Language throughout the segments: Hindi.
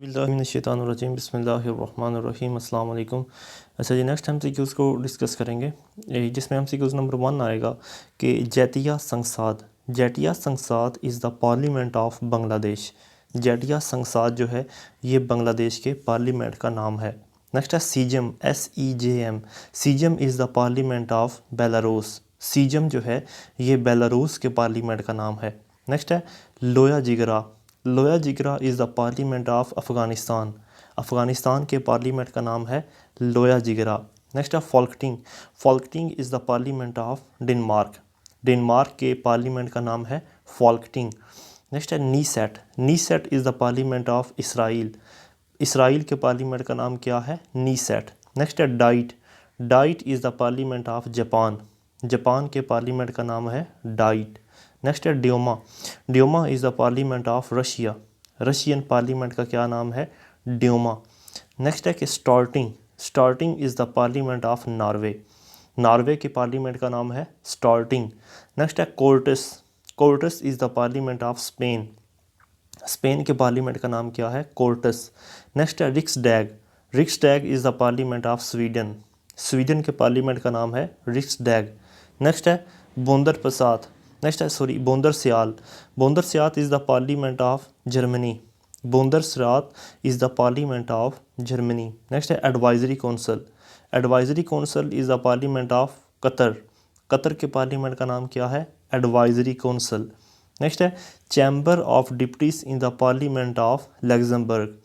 बिस्मिल्लाहिर्रहमानिर्रहीम बिस्मिल्लाहिर्रहमानिर्रहीम अस्सलाम वालेकुम। अच्छा जी, नेक्स्ट हम सीक्यूज़ को डिस्कस करेंगे, जिसमें हम सीक्यूज़ नंबर 1 आएगा कि जेतिया Sangsad. Jatiya Sangsad is the parliament of Bangladesh. Jatiya Sangsad जो है ये बांग्लादेश के पार्लियामेंट का नाम है। नेक्स्ट है caesium, SEJM। Caesium is the parliament of Belarus. Caesium जो है ये बेलारूस के पार्लियामेंट का नाम है। नेक्स्ट है लोया जिगरा। लोया जिगरा is the parliament of Afghanistan. Afghanistan के पार्लियामेंट का नाम है लोया जिगरा। नेक्स्ट है Folketing. Folketing is the parliament of Denmark. Denmark के पार्लियामेंट का नाम है फ़ॉल्कटिंग। नेक्स्ट है Knesset. Knesset is the parliament of Israel. Israel के पार्लियामेंट का नाम क्या है? नीसेट। नेक्स्ट है Diet. Diet is the parliament of Japan. Japan के पार्लियामेंट का नाम है डाइट। नेक्स्ट है Duma. ड्योमा is the parliament of Russia. Russian parliament का क्या नाम है? ड्योमा। नेक्स्ट है कि Storting. Storting is the parliament of Norway. Norway के पार्लियामेंट का नाम है स्टार्टिंग। नेक्स्ट है Cortes. Cortes is the parliament of Spain. Spain के पार्लियामेंट का नाम क्या है? कोर्टस। नेक्स्ट है Riksdag. Riksdag is the parliament of Sweden. Sweden के पार्लियामेंट का नाम है रिक्सडैग। नेक्स्ट है बोंदर प्रसाद। बोंदर सियाल। Bundesrat is the parliament of Germany. Bundesrat is the parliament of Germany. Next है advisory council. Advisory council is the parliament of Qatar. Qatar के पार्लियामेंट का नाम क्या है? Advisory council. नेक्स्ट है chamber of deputies in the parliament of Luxembourg.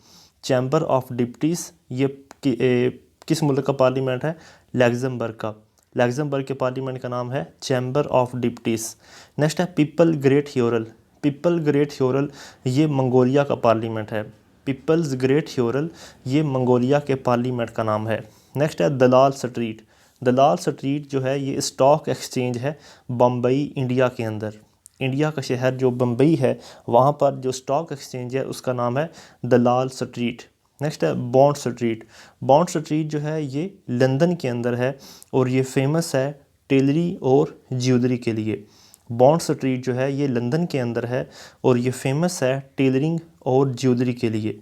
Chamber of deputies ये किस मुल्क का पार्लियामेंट है? लग्जमबर्ग का। लग्जमबर्ग के पार्लियामेंट का नाम है चैम्बर ऑफ डिप्टीज। नेक्स्ट है पीपल ग्रेट ह्योरल। पीपल ग्रेट ह्योरल ये मंगोलिया का पार्लियामेंट है। पीपल्स ग्रेट ह्योरल ये मंगोलिया के पार्लियामेंट का नाम है। नेक्स्ट है दलाल स्ट्रीट। दलाल स्ट्रीट जो है ये स्टॉक एक्सचेंज है बम्बई, इंडिया के अंदर। इंडिया का शहर जो बम्बई है वहाँ पर जो स्टॉक एक्सचेंज है उसका नाम है दलाल स्ट्रीट। नेक्स्ट है बॉन्ड स्ट्रीट। बॉन्ड स्ट्रीट जो है ये लंदन के अंदर है और ये फेमस है टेलरी और ज्वेलरी के लिए। बॉन्ड स्ट्रीट जो है ये लंदन के अंदर है और ये फेमस है टेलरिंग और ज्वेलरी के लिए।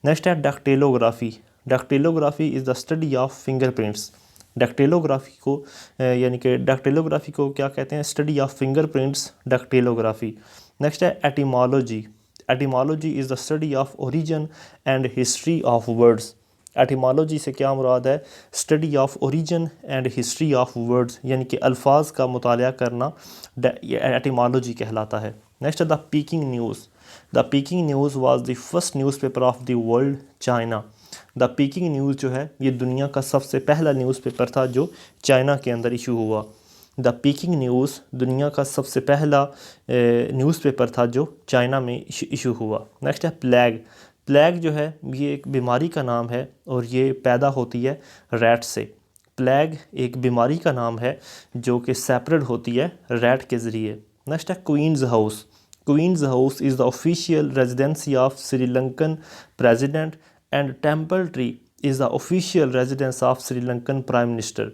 नेक्स्ट है dactylography. Dactylography is the study of fingerprints. Dactylography को यानी कि डैक्टिलोग्राफी को क्या कहते हैं? Study of fingerprints, dactylography. Next है etymology. Etymology is the study of origin and history of words. Etymology से क्या मुराद है? Study of origin and history of words, यानी कि अल्फाज का मुतालिया करना एटिमोलॉजी कहलाता है। नेक्स्ट है the peeking news. The peeking news was the first newspaper of the world China. The peeking news जो है ये दुनिया का सबसे पहला न्यूज़पेपर था जो चाइना के अंदर इशू हुआ। द पीकिंग न्यूज़ दुनिया का सबसे पहला न्यूज़पेपर था जो चाइना में इशू हुआ। नेक्स्ट है प्लेग। प्लेग जो है ये एक बीमारी का नाम है और ये पैदा होती है रैट से। प्लेग एक बीमारी का नाम है जो कि सेपरेट होती है रैट के ज़रिए। नेक्स्ट है Queen's House. Queen's House is the official residency of Sri Lankan president and Temple Tree is the official residence of Sri Lankan prime minister.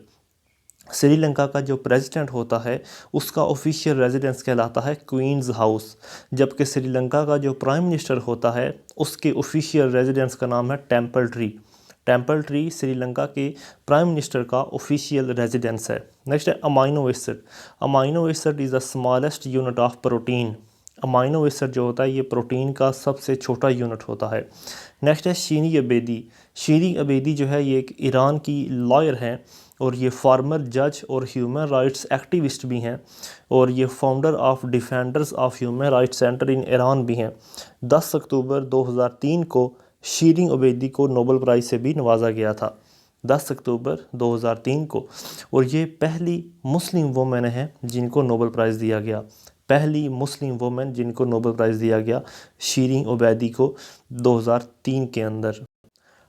Sri Lanka का जो प्रेसिडेंट होता है उसका ऑफिशियल रेजिडेंस कहलाता है क्वीन्स हाउस, जबकि श्रीलंका का जो प्राइम मिनिस्टर होता है उसके ऑफिशियल रेजिडेंस का नाम है temple tree. Temple tree Sri Lanka के प्राइम मिनिस्टर का ऑफिशियल रेजिडेंस है। नेक्स्ट है amino acid. Amino acid is the smallest unit of protein. Amino acid जो होता है ये प्रोटीन का सबसे छोटा यूनिट होता है। नेक्स्ट है शीरी अबेदी। शीरी अबेदी जो है ये एक ईरान की लॉयर हैं और ये फार्मर जज और ह्यूमन राइट्स एक्टिविस्ट भी हैं और ये founder of defenders of human rights centre in Iran भी हैं। 10 अक्टूबर 2003 को शीरीन अबेदी को नोबेल प्राइज़ से भी नवाजा गया था। 10 अक्टूबर 2003 को। और ये पहली मुस्लिम वुमेन है जिनको नोबेल प्राइज़ दिया गया। पहली मुस्लिम वुमेन जिनको नोबेल प्राइज़ दिया गया शीरीन अबेदी को 2003 के अंदर।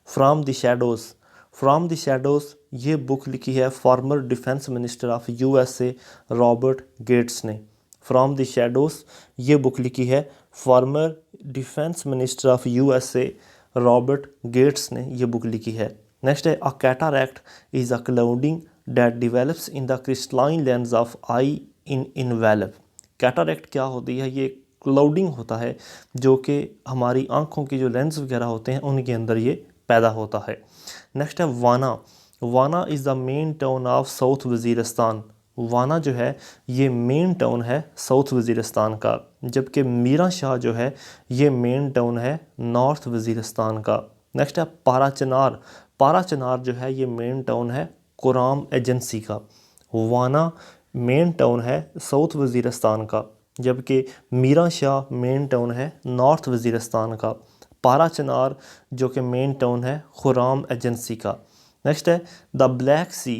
From the shadows. From the shadows ये बुक लिखी है former defence minister of USA Robert Gates ने। फ्राम द शैडोज़ ये बुक लिखी है former defence minister of USA Robert Gates ने ये बुक लिखी है। नेक्स्ट है a cataract is a clouding that develops in the crystalline lens of eye in envelope. कैटारैक्ट क्या होती है? ये क्लाउडिंग होता है जो कि हमारी आँखों की जो लेंस वगैरह होते हैं उनके अंदर ये पैदा होता है। नेक्स्ट है वाना। वाना is the main town of south Waziristan. वाना जो है ये मेन टाउन है साउथ वज़ीरिस्तान का, जबकि मीरा शाह जो है ये मेन टाउन है नॉर्थ वज़ीरिस्तान का। नेक्स्ट है पाराचनार। पाराचनार जो है ये मेन टाउन है कुराम एजेंसी का। वाना मेन टाउन है साउथ वज़ीरिस्तान का, जबकि मीरा शाह मेन टाउन है नॉर्थ वज़ीरिस्तान का। पाराचनार जो कि मेन टाउन है खुराम एजेंसी का। नेक्स्ट है the Black Sea.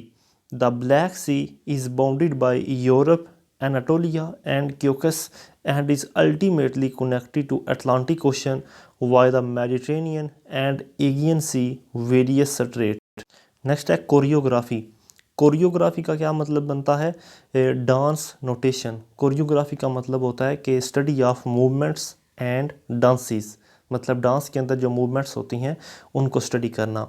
The Black Sea is bounded by Europe, Anatolia and Caucasus and is ultimately connected to Atlantic Ocean via the Mediterranean and Aegean Sea various straits। Next है कोरियोग्राफी। कोरियोग्राफी का क्या मतलब बनता है? Dance notation. कोरियोग्राफी का मतलब होता है कि study of movements and dances, मतलब डांस के अंदर जो मूवमेंट्स होती हैं उनको स्टडी करना।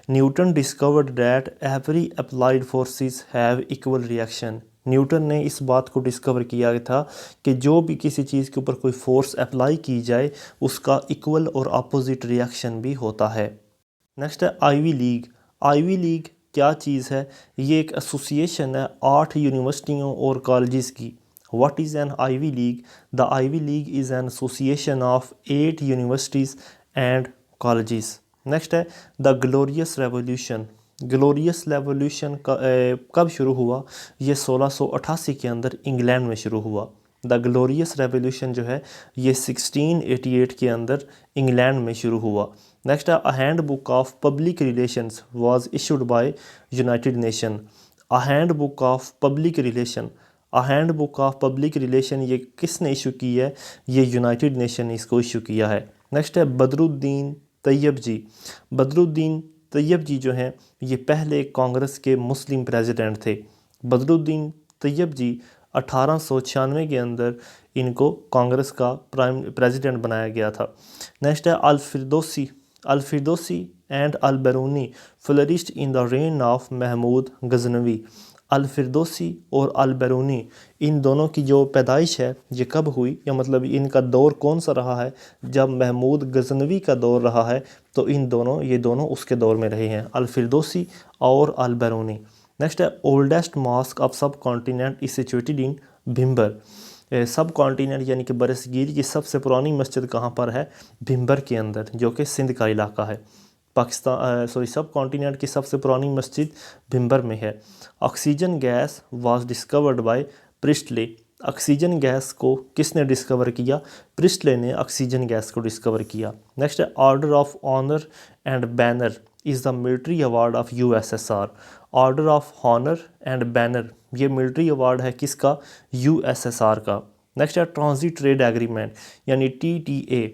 Newton discovered that every applied forces have equal reaction. Newton ने इस बात को डिस्कवर किया था कि जो भी किसी चीज़ के ऊपर कोई फोर्स अप्लाई की जाए उसका इक्वल और अपोजिट रिएक्शन भी होता है। नेक्स्ट है आईवी लीग। आईवी लीग क्या चीज़ है? ये एक एसोसिएशन है 8 यूनिवर्सिटियों और कॉलेजेस की। What is an Ivy League? The Ivy League is an association of 8 universities and colleges. Next है the Glorious Revolution. Glorious Revolution कब शुरू हुआ? ये 1688 के अंदर इंग्लैंड में शुरू हुआ। द ग्लोरियस रेवोल्यूशन जो है ये 1688 के अंदर इंग्लैंड में शुरू हुआ। नेक्स्ट है a hand book of public relations was issued by United nation. A hand book of public relation. A hand book of public relation ये किसने इशू की है? ये यूनाइटेड नेशन ने इसको इशू किया है। नेक्स्ट है बदरुद्दीन तैयब जी। बदरुद्दीन तैयब जी जो हैं ये पहले कांग्रेस के मुस्लिम प्रेसिडेंट थे। बदरुद्दीन तैयब जी 1896 के अंदर इनको कांग्रेस का प्रेसिडेंट बनाया गया था। नेक्स्ट है Al Firdausi. Al Firdausi and Al Biruni flourished in the reign of Mahmud Ghaznavi. Al Firdausi और अल-बैरूनी इन दोनों की जो पैदाइश है ये कब हुई, या मतलब इनका दौर कौन सा रहा है? जब महमूद गजनवी का दौर रहा है तो ये दोनों उसके दौर में रहे हैं, अल-फिरदौसी और अल-बैरूनी। नेक्स्ट है ओल्डेस्ट मॉस्क ऑफ सब continent is situated in Bhimber. सब कॉन्टिनेंट यानी कि बरसगीर की सबसे पुरानी मस्जिद कहाँ पर है? भिम्बर के अंदर, जो कि सिंध का इलाका है। सब कॉन्टिनेंट की सबसे पुरानी मस्जिद भिम्बर में है। Oxygen gas was discovered by Priestley. Oxygen gas को किसने डिस्कवर किया? प्रिस्टले ने ऑक्सीजन गैस को डिस्कवर किया। नेक्स्ट है order of honour and banner is the military award of USSR. Order of honour and banner ये मिलिट्री अवार्ड है किसका? यूएसएसआर का। नेक्स्ट है ट्रांजिट ट्रेड एग्रीमेंट यानी TTA.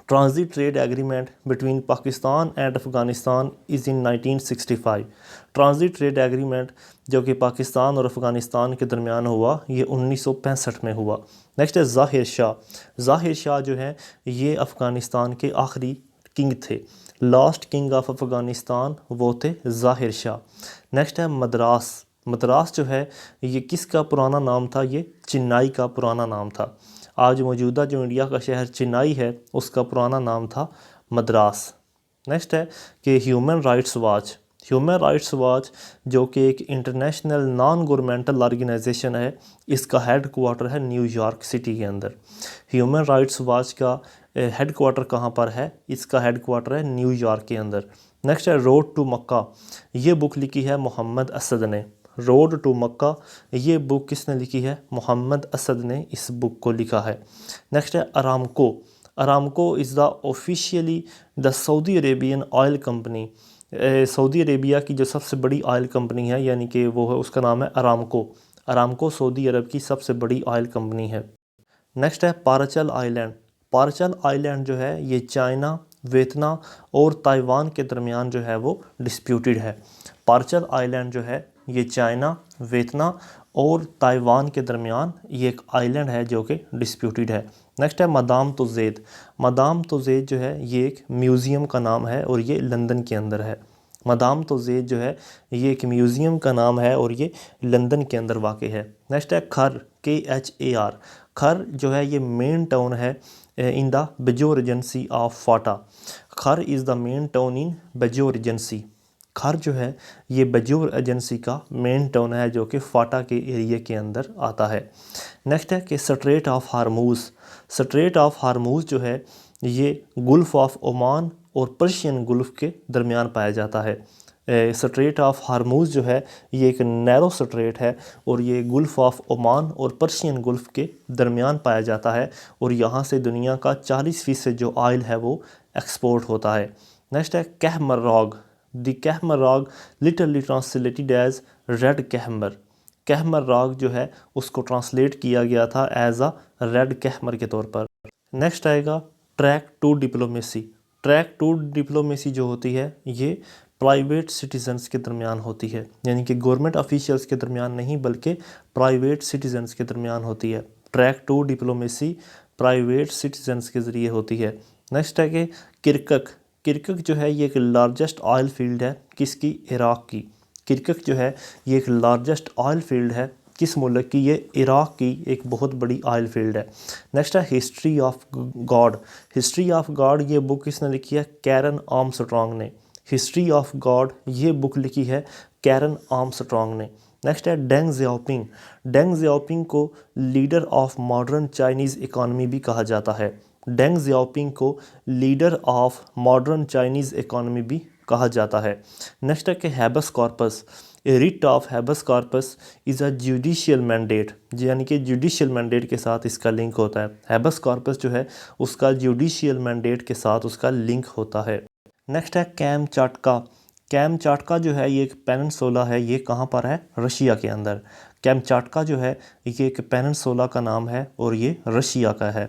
Transit trade agreement between Pakistan and Afghanistan is in 1965। Transit trade agreement जो कि पाकिस्तान और अफ़गानिस्तान के दरमियान हुआ ये 1965 में हुआ। नेक्स्ट है ज़ाहिर शाह। ज़ाहिर शाह जो है ये अफ़गानिस्तान के आखिरी किंग थे। लास्ट किंग ऑफ अफ़गानिस्तान वो थे ज़ाहिर शाह। नेक्स्ट है मद्रास। मद्रास जो है ये किसका पुराना नाम था? ये चेन्नई का पुराना नाम था। आज मौजूदा जो इंडिया का शहर चेन्नई है उसका पुराना नाम था मद्रास। नेक्स्ट है कि human rights watch. Human rights watch जो कि एक इंटरनेशनल नॉन गवर्नमेंटल ऑर्गेनाइजेशन है, इसका हेड क्वार्टर है न्यूयॉर्क सिटी के अंदर। ह्यूमन राइट्स वॉच का हेड क्वार्टर कहाँ पर है? इसका हेड क्वार्टर है न्यूयॉर्क के अंदर। नेक्स्ट है रोड टू मक्का। ये बुक लिखी है मोहम्मद असद ने। रोड टू मक्का ये बुक किसने लिखी है? मोहम्मद असद ने इस बुक को लिखा है। नेक्स्ट है Aramco. Aramco is the officially the Saudi Arabian oil company. Saudi Arabia की जो सबसे बड़ी ऑयल कंपनी है यानी कि वो है, उसका नाम है अरामको। अरामको सऊदी अरब की सबसे बड़ी ऑयल कंपनी है। नेक्स्ट है पारचल आइलैंड। पारचल आइलैंड जो है ये चाइना, वियतनाम और ताइवान के दरमियान जो है वो डिस्प्यूटेड है। पारचल आइलैंड जो है ये चाइना, वियतनाम और ताइवान के दरमियान ये एक आइलैंड है जो कि डिस्प्यूटेड है। नेक्स्ट है मदाम तुज़ेद। मदाम तुज़ेद जो है ये एक म्यूज़ियम का नाम है और ये लंदन के अंदर है। मदाम तुज़ेद जो है ये एक म्यूज़ियम का नाम है और ये लंदन के अंदर वाक़ है। नेक्स्ट है खर, KHAR। खर जो है ये मेन टाउन है in the Bajaur agency of FATA. Khar is the main town in Bajaur agency. खर जो है ये बेजोर एजेंसी का मेन टाउन है जो कि फाटा के एरिया के अंदर आता है। नेक्स्ट है कि स्ट्रेट ऑफ हार्मूज़। स्ट्रेट ऑफ हार्मूज़ जो है ये गुल्फ़ ऑफ ओमान और पर्शियन गुल्फ़ के दरमियान पाया जाता है। स्ट्रेट ऑफ हार्मूज़ जो है ये एक नैरो स्ट्रेट है और ये गुल्फ़ ऑफ ओमान और पर्शियन गुल्फ़ के दरमियान पाया जाता है और यहाँ से दुनिया का 40% जो ऑयल है वो एक्सपोर्ट होता है। नेक्स्ट है Khmer Rouge. The Khmer Rouge literally translated as red Khmer. Khmer Rouge जो है उसको ट्रांसलेट किया गया था एज अ रेड कहमर के तौर पर। नेक्स्ट आएगा track two diplomacy. Track two diplomacy जो होती है ये प्राइवेट सिटीजन्स के दरमियान होती है, यानी कि गवर्नमेंट ऑफिशियल्स के दरमियान नहीं बल्कि प्राइवेट सिटीजन्स के दरमियान होती है। Track two diplomacy private citizens के ज़रिए होती है। नेक्स्ट है कि किरकक। किरकक जो है ये एक लार्जेस्ट ऑयल फील्ड है किसकी? इराक़ की। किरकक जो है ये एक लार्जेस्ट ऑयल फील्ड है किस मुल्क की? ये इराक़ की एक बहुत बड़ी ऑयल फील्ड है। नेक्स्ट है history of God. History of God ये बुक किसने लिखी है? कैरन आर्मस्ट्रॉन्ग ने। हिस्ट्री ऑफ गॉड ये बुक लिखी है कैरन आर्मस्ट्रॉन्ग ने। नेक्स्ट है डेंग ज़ियाओपिंग। डेंग ज़ियाओपिंग को leader of modern Chinese economy भी कहा जाता है। डेंग ज़ियाओपिंग को leader of modern Chinese economy भी कहा जाता है। नेक्स्ट है कि habeas corpus. A writ of habeas corpus is a judicial mandate, यानी कि जुडिशियल मैंडेट के साथ इसका लिंक होता है। हैबस कॉर्पस जो है उसका जुडिशियल मैंडेट के साथ उसका लिंक होता है। नेक्स्ट है कैमचाटका। कैमचाटका जो है ये एक पेनिनसुला है, ये कहाँ पर है? रशिया के अंदर। कैमचाटका जो है ये एक पेनिनसुला का नाम है और ये रशिया का है।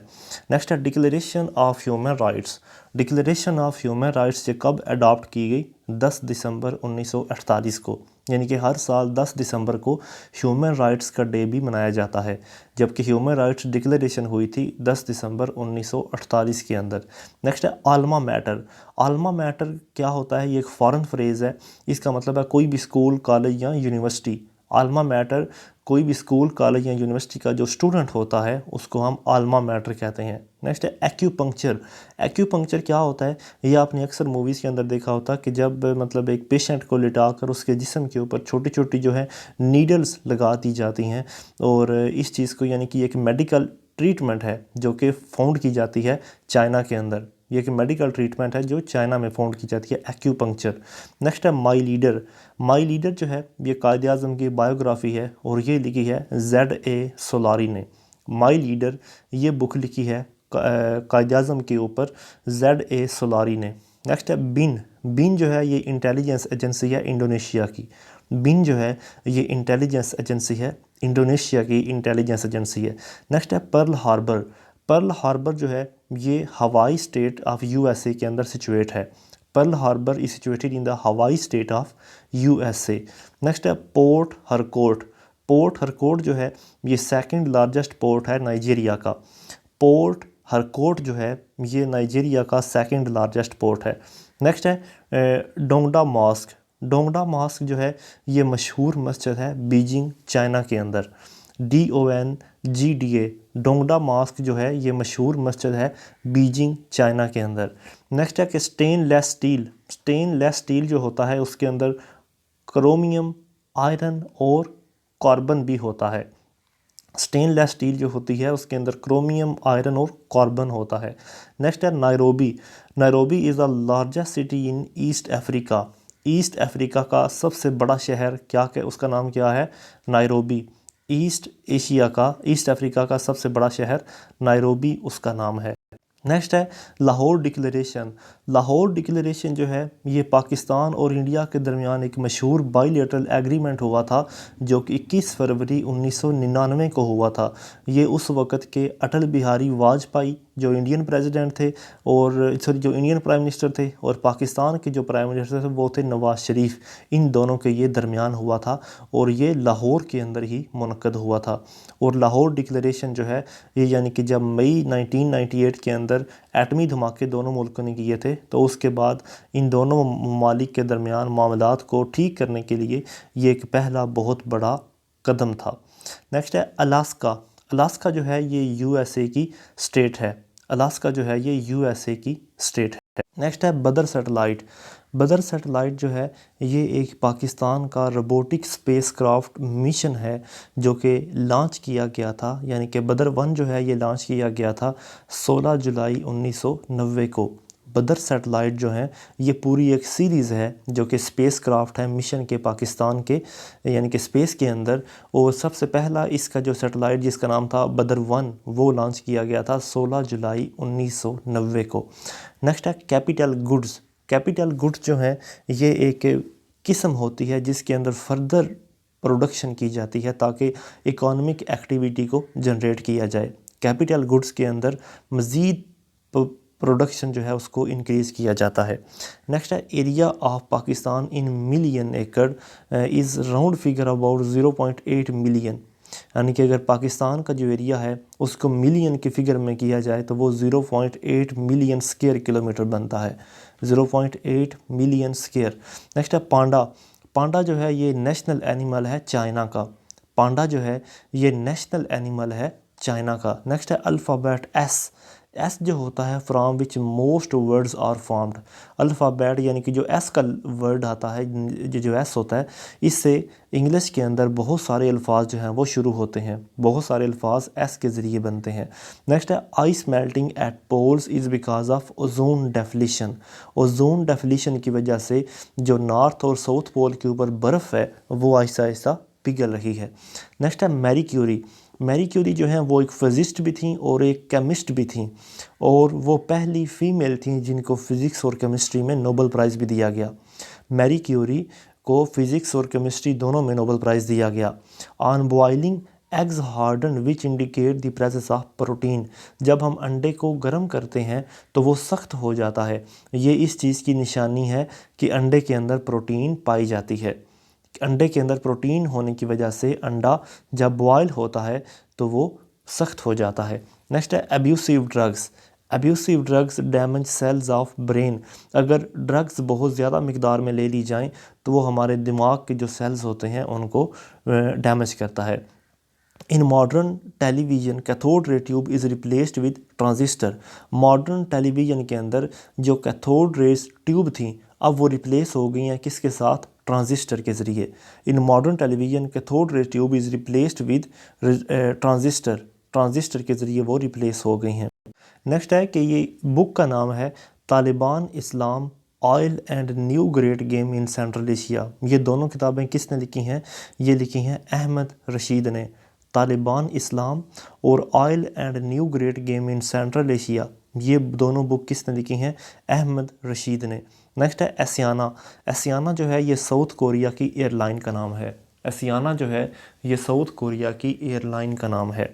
नेक्स्ट है declaration of human rights. Declaration of human rights ये कब अडॉप्ट की गई? 10 दिसंबर 1948 को, यानी कि हर साल 10 दिसंबर को ह्यूमन राइट्स का डे भी मनाया जाता है, जबकि ह्यूमन राइट्स डिक्लेरेशन हुई थी 10 दिसंबर 1948 के अंदर। नेक्स्ट है आल्मा मैटर। आल्मा मैटर क्या होता है? ये एक फॉरेन फ्रेज़ है, इसका मतलब है कोई भी स्कूल, कॉलेज या यूनिवर्सिटी। आल्मा मैटर कोई भी स्कूल, कॉलेज या यूनिवर्सिटी का जो स्टूडेंट होता है उसको हम आल्मा मैटर कहते हैं। नेक्स्ट है एक्यूपंक्चर। एक्यूपंक्चर क्या होता है? ये आपने अक्सर मूवीज़ के अंदर देखा होता है कि जब मतलब एक पेशेंट को लिटाकर उसके जिस्म के ऊपर छोटी छोटी जो है नीडल्स लगा दी जाती हैं और इस चीज़ को, यानी कि एक मेडिकल ट्रीटमेंट है जो कि फाउंड की जाती है चाइना के अंदर। ये एक मेडिकल ट्रीटमेंट है जो चाइना में फाउंड की जाती है, एक्यूपंक्चर। नेक्स्ट है माई लीडर। माई लीडर जो है ये कायद आज़म की बायोग्राफ़ी है और ये लिखी है Z.A. सोलारी ने। माई लीडर ये बुक लिखी है कायद आज़म के ऊपर Z.A. सोलारी ने। नेक्स्ट है बिन। बिन जो है ये इंटेलिजेंस एजेंसी है इंडोनेशिया की। बिन जो है ये इंटेलिजेंस एजेंसी है, इंडोनेशिया की इंटेलिजेंस एजेंसी है। नेक्स्ट है पर्ल हार्बर। पर्ल हार्बर जो है ये हवाई स्टेट ऑफ USA के अंदर सिचुएट है। Pearl Harbor is situated in the हवाई स्टेट ऑफ USA। नेक्स्ट है पोर्ट हरकोट। पोर्ट हरकोट जो है ये सेकंड लार्जेस्ट पोर्ट है नाइजीरिया का। पोर्ट हरकोट जो है ये नाइजीरिया का सेकंड लार्जेस्ट पोर्ट है। नेक्स्ट है डोंगडा मॉस्क। डोंगडा मॉस्क जो है ये मशहूर मस्जिद है बीजिंग चाइना के अंदर। DONGDA डोंगडा मॉस्क जो है ये मशहूर मस्जिद है बीजिंग चाइना के अंदर। नेक्स्ट है कि स्टेनलेस स्टील। स्टेनलेस स्टील जो होता है उसके अंदर क्रोमियम, आयरन और कार्बन भी होता है। स्टेनलेस स्टील जो होती है उसके अंदर क्रोमियम, आयरन और कार्बन होता है। नेक्स्ट है Nairobi. Nairobi is the largest city in east Africa. East Africa का सबसे बड़ा शहर क्या है? उसका नाम क्या है? नायरोबी। ईस्ट अफ्रीका का सबसे बड़ा शहर नायरोबी उसका नाम है। नेक्स्ट है लाहौर डिक्लेरेशन। लाहौर डिक्लेरेशन जो है ये पाकिस्तान और इंडिया के दरमियान एक मशहूर बाईलेटरल एग्रीमेंट हुआ था जो कि 21 फरवरी 1999 को हुआ था। ये उस वक़्त के अटल बिहारी वाजपेयी जो इंडियन प्रेसिडेंट थे और जो इंडियन प्राइम मिनिस्टर थे, और पाकिस्तान के जो प्राइम मिनिस्टर थे वो थे नवाज़ शरीफ। इन दोनों के ये दरमियान हुआ था और ये लाहौर के अंदर ही मुनक़द हुआ था। और लाहौर डिक्लेरेशन जो है ये, यानी कि जब मई 1998 के अंदर एटमी धमाके दोनों मुल्कों ने किए थे तो उसके बाद इन दोनों ममालिक के दरमियान मामलात को ठीक करने के लिए ये एक पहला बहुत बड़ा कदम था। नेक्स्ट है अलास्का। अलास्का जो है ये यूएसए की स्टेट है। अलास्का जो है ये यूएसए की स्टेट है। नेक्स्ट है बदर सैटेलाइट। बदर सैटेलाइट जो है ये एक पाकिस्तान का रोबोटिक स्पेसक्राफ्ट मिशन है जो कि लॉन्च किया गया था, यानी कि बदर 1 जो है ये लॉन्च किया गया था 16 जुलाई 1990 को। बदर सैटेलाइट जो है ये पूरी एक सीरीज़ है जो कि स्पेस क्राफ्ट है मिशन के पाकिस्तान के, यानी कि स्पेस के अंदर। और सबसे पहला इसका जो सैटेलाइट जिसका नाम था बदर 1 वो लॉन्च किया गया था 16 जुलाई 1990 को। नेक्स्ट है कैपिटल गुड्स। कैपिटल गुड्स जो है ये एक किस्म होती है जिसके अंदर फर्दर प्रोडक्शन की जाती है ताकि इकोनॉमिक एक्टिविटी को जनरेट किया जाए। कैपिटल गुड्स के अंदर मज़ीद प्रोडक्शन जो है उसको इंक्रीज़ किया जाता है। नेक्स्ट है area of Pakistan in million acre is round figure about 0.8 million, यानी कि अगर पाकिस्तान का जो एरिया है उसको मिलियन की फिगर में किया जाए तो वो 0.8 मिलियन स्क्वायर किलोमीटर बनता है, 0.8 मिलियन स्क्वायर। नेक्स्ट है पांडा। पांडा जो है ये नेशनल एनिमल है चाइना का। पांडा जो है ये नेशनल एनिमल है चाइना का। नेक्स्ट है अल्फ़ाबेट एस। एस जो होता है from which most words are formed. Alphabet यानी कि जो एस का वर्ड आता है, जो एस होता है, इससे इंग्लिश के अंदर बहुत सारे अल्फाज जो हैं वो शुरू होते हैं। बहुत सारे अल्फाज एस के ज़रिए बनते हैं। नेक्स्ट है ice melting at poles is because of ozone depletion. Ozone depletion की वजह से जो नॉर्थ और साउथ पोल के ऊपर बर्फ़ है वो आहिस्ता आहिस्ता पिघल रही है। नेक्स्ट है मैरी क्यूरी। मैरी क्यूरी जो हैं वो एक फिज़िस्ट भी थी और एक केमिस्ट भी थी, और वो पहली फ़ीमेल थी जिनको फ़िज़िक्स और केमिस्ट्री में नोबेल प्राइज़ भी दिया गया। मैरी क्यूरी को फ़िज़िक्स और केमिस्ट्री दोनों में नोबेल प्राइज़ दिया गया। On boiling eggs harden which indicate the presence of protein. जब हम अंडे को गर्म करते हैं तो वो सख्त हो जाता है, ये इस चीज़ की निशानी है कि अंडे के अंदर प्रोटीन पाई जाती है। अंडे के अंदर प्रोटीन होने की वजह से अंडा जब बॉयल होता है तो वो सख्त हो जाता है। नेक्स्ट है abusive drugs. Abusive drugs damage cells of brain. अगर ड्रग्स बहुत ज़्यादा मकदार में ले ली जाएं तो वो हमारे दिमाग के जो सेल्स होते हैं उनको डैमेज करता है। In modern television cathode ray tube is replaced with transistor. Modern television के अंदर जो कैथोड रेस ट्यूब थी अब वो रिप्लेस हो गई हैं किसके साथ? ट्रांजिस्टर के ज़रिए। In modern television cathode ray tube is replaced with transistor. Transistor के ज़रिए वो रिप्लेस हो गई हैं। नेक्स्ट है कि ये बुक का नाम है Taliban Islam oil and new great game in central Asia. ये दोनों किताबें किसने लिखी हैं? ये लिखी हैं अहमद रशीद ने। तालिबान इस्लाम और oil and new great game in central Asia, ये दोनों बुक किसने लिखी हैं? अहमद रशीद ने। नेक्स्ट है एसियाना। एसियाना जो है ये साउथ कोरिया की एयरलाइन का नाम है। एसियाना जो है ये साउथ कोरिया की एयरलाइन का नाम है।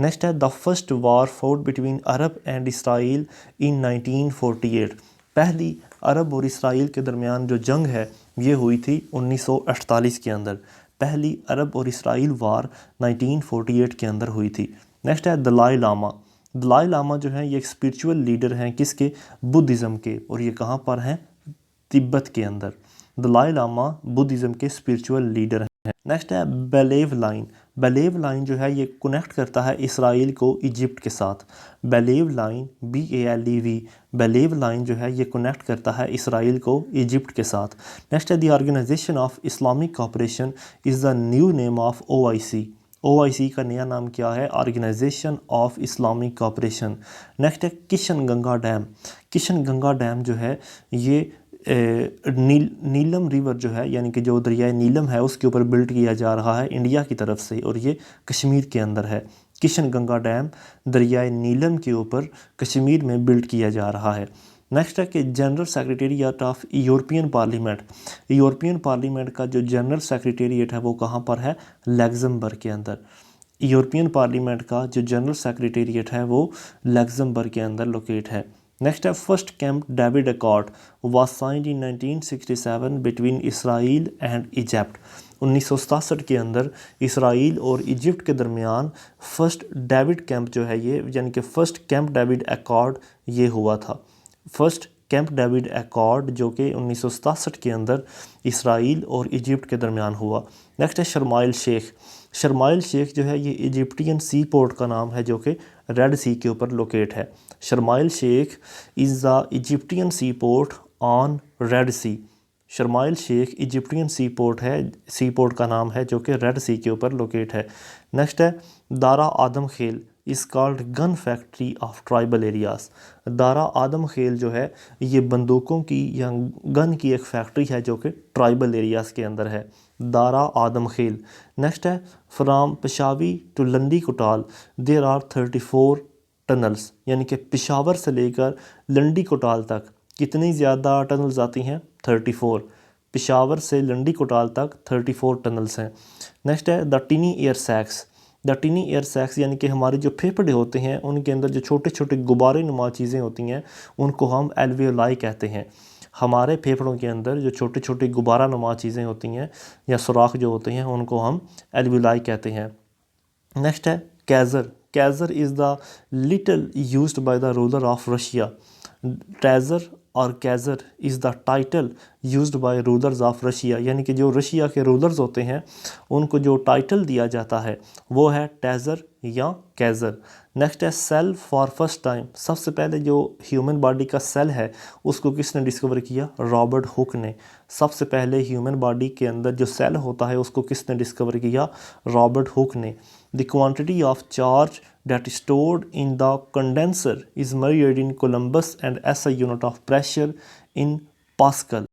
नेक्स्ट है the first war fought between Arab and Israel in 1948। पहली अरब और इसराइल के दरमियान जो जंग है ये हुई थी 1948 के अंदर। पहली अरब और इसराइल वार 1948 के अंदर हुई थी। नेक्स्ट है दलाई लामा। दलाई लामा जो है ये एक स्पिरिचुअल लीडर हैं किसके? बुद्धिज़्म के, और ये कहाँ पर हैं? तिब्बत के अंदर। दलाई लामा बुद्धिज़्म के स्पिरिचुअल लीडर हैं। नेक्स्ट है बेलेव लाइन। बेलेव लाइन जो है ये कनेक्ट करता है इसराइल को इजिप्ट के साथ। बेलेव लाइन BALEV, बेलेव लाइन जो है ये कनेक्ट करता है इसराइल को इजिप्ट के साथ। नेक्स्ट है the organisation of Islamic cooperation is the new name of OIC। OIC का नया नाम क्या है? Organisation of Islamic cooperation. Next है किशन गंगा डैम। किशन गंगा डैम जो है ये नीलम रिवर जो है, यानी कि जो दरियाए नीलम है उसके ऊपर बिल्ड किया जा रहा है इंडिया की तरफ से, और ये कश्मीर के अंदर है। किशन गंगा डैम दरियाए नीलम के ऊपर कश्मीर में बिल्ड किया जा रहा है। नेक्स्ट है कि general secretariat of European parliament. European parliament का जो जनरल सेक्रेटेरिएट है वो कहाँ पर है? लग्जमबर्ग के अंदर। यूरोपियन पार्लियामेंट का जो जनरल सेक्रेटेरिएट है वो लग्जमबर्ग के अंदर लोकेट है। नेक्स्ट है first camp David accord was signed in 1967 between Israel and Egypt. 1967 के अंदर इसराइल और इजिप्ट के दरमियान फर्स्ट डेविड कैंप जो है ये, यानी कि फर्स्ट कैंप डेविड अकॉर्ड ये हुआ था। फर्स्ट कैंप डेविड एकॉर्ड जो कि 1967 के अंदर इसराइल और इजिप्ट के दरमियान हुआ। नेक्स्ट है शर्माइल शेख। शर्माइल शेख जो है ये इजिप्टियन सी पोर्ट का नाम है जो कि रेड सी के ऊपर लोकेट है। Sharm el Sheikh is the Egyptian sea port on Red Sea. Sharm el Sheikh Egyptian sea port है, सी पोर्ट का नाम है जो कि रेड सी के ऊपर लोकेट है। नेक्स्ट है Darra Adam Khel is called gun factory of tribal areas. Darra Adam Khel जो है ये बंदूकों की या गन की एक फैक्ट्री है जो कि ट्राइबल एरियाज़ के अंदर है, दारा आदम खेल। नेक्स्ट है from Peshawar to Landi Kotal there are 34 tunnels, यानी कि पेशावर से लेकर लंडी कोटाल तक कितनी ज़्यादा टनल्स आती हैं? 34। पेशावर से लंडी कोटाल तक 34 टनल्स हैं। नेक्स्ट है the टिनी air sacs. The टिनी air sacs यानी कि हमारे जो फेफड़े होते हैं उनके अंदर जो छोटे छोटे गुब्बारे नुमा चीज़ें होती हैं उनको हम एल्वेओलाई कहते हैं। हमारे फेफड़ों के अंदर जो छोटे छोटे गुब्बारा नुमा चीज़ें होती हैं या सुराख जो होते हैं उनको हम एल्वेओलाई कहते हैं। नेक्स्ट है Kaiser. Kaiser is the title used by the ruler of Russia. Tsar और Kaiser is the title used by rulers of Russia, यानी कि जो रशिया के रूलर्स होते हैं उनको जो टाइटल दिया जाता है वो है ट्रेज़र या कैज़र। नेक्स्ट है सेल फॉर फर्स्ट टाइम। सबसे पहले जो ह्यूमन बॉडी का सेल है उसको किसने डिस्कवर किया? रॉबर्ट हुक ने। सबसे पहले ह्यूमन बॉडी के अंदर जो सेल होता है उसको किसने डिस्कवर किया? रॉबर्ट हुक ने। The quantity of charge that is stored in the condenser is measured in Columbus and SI unit of pressure in Pascal।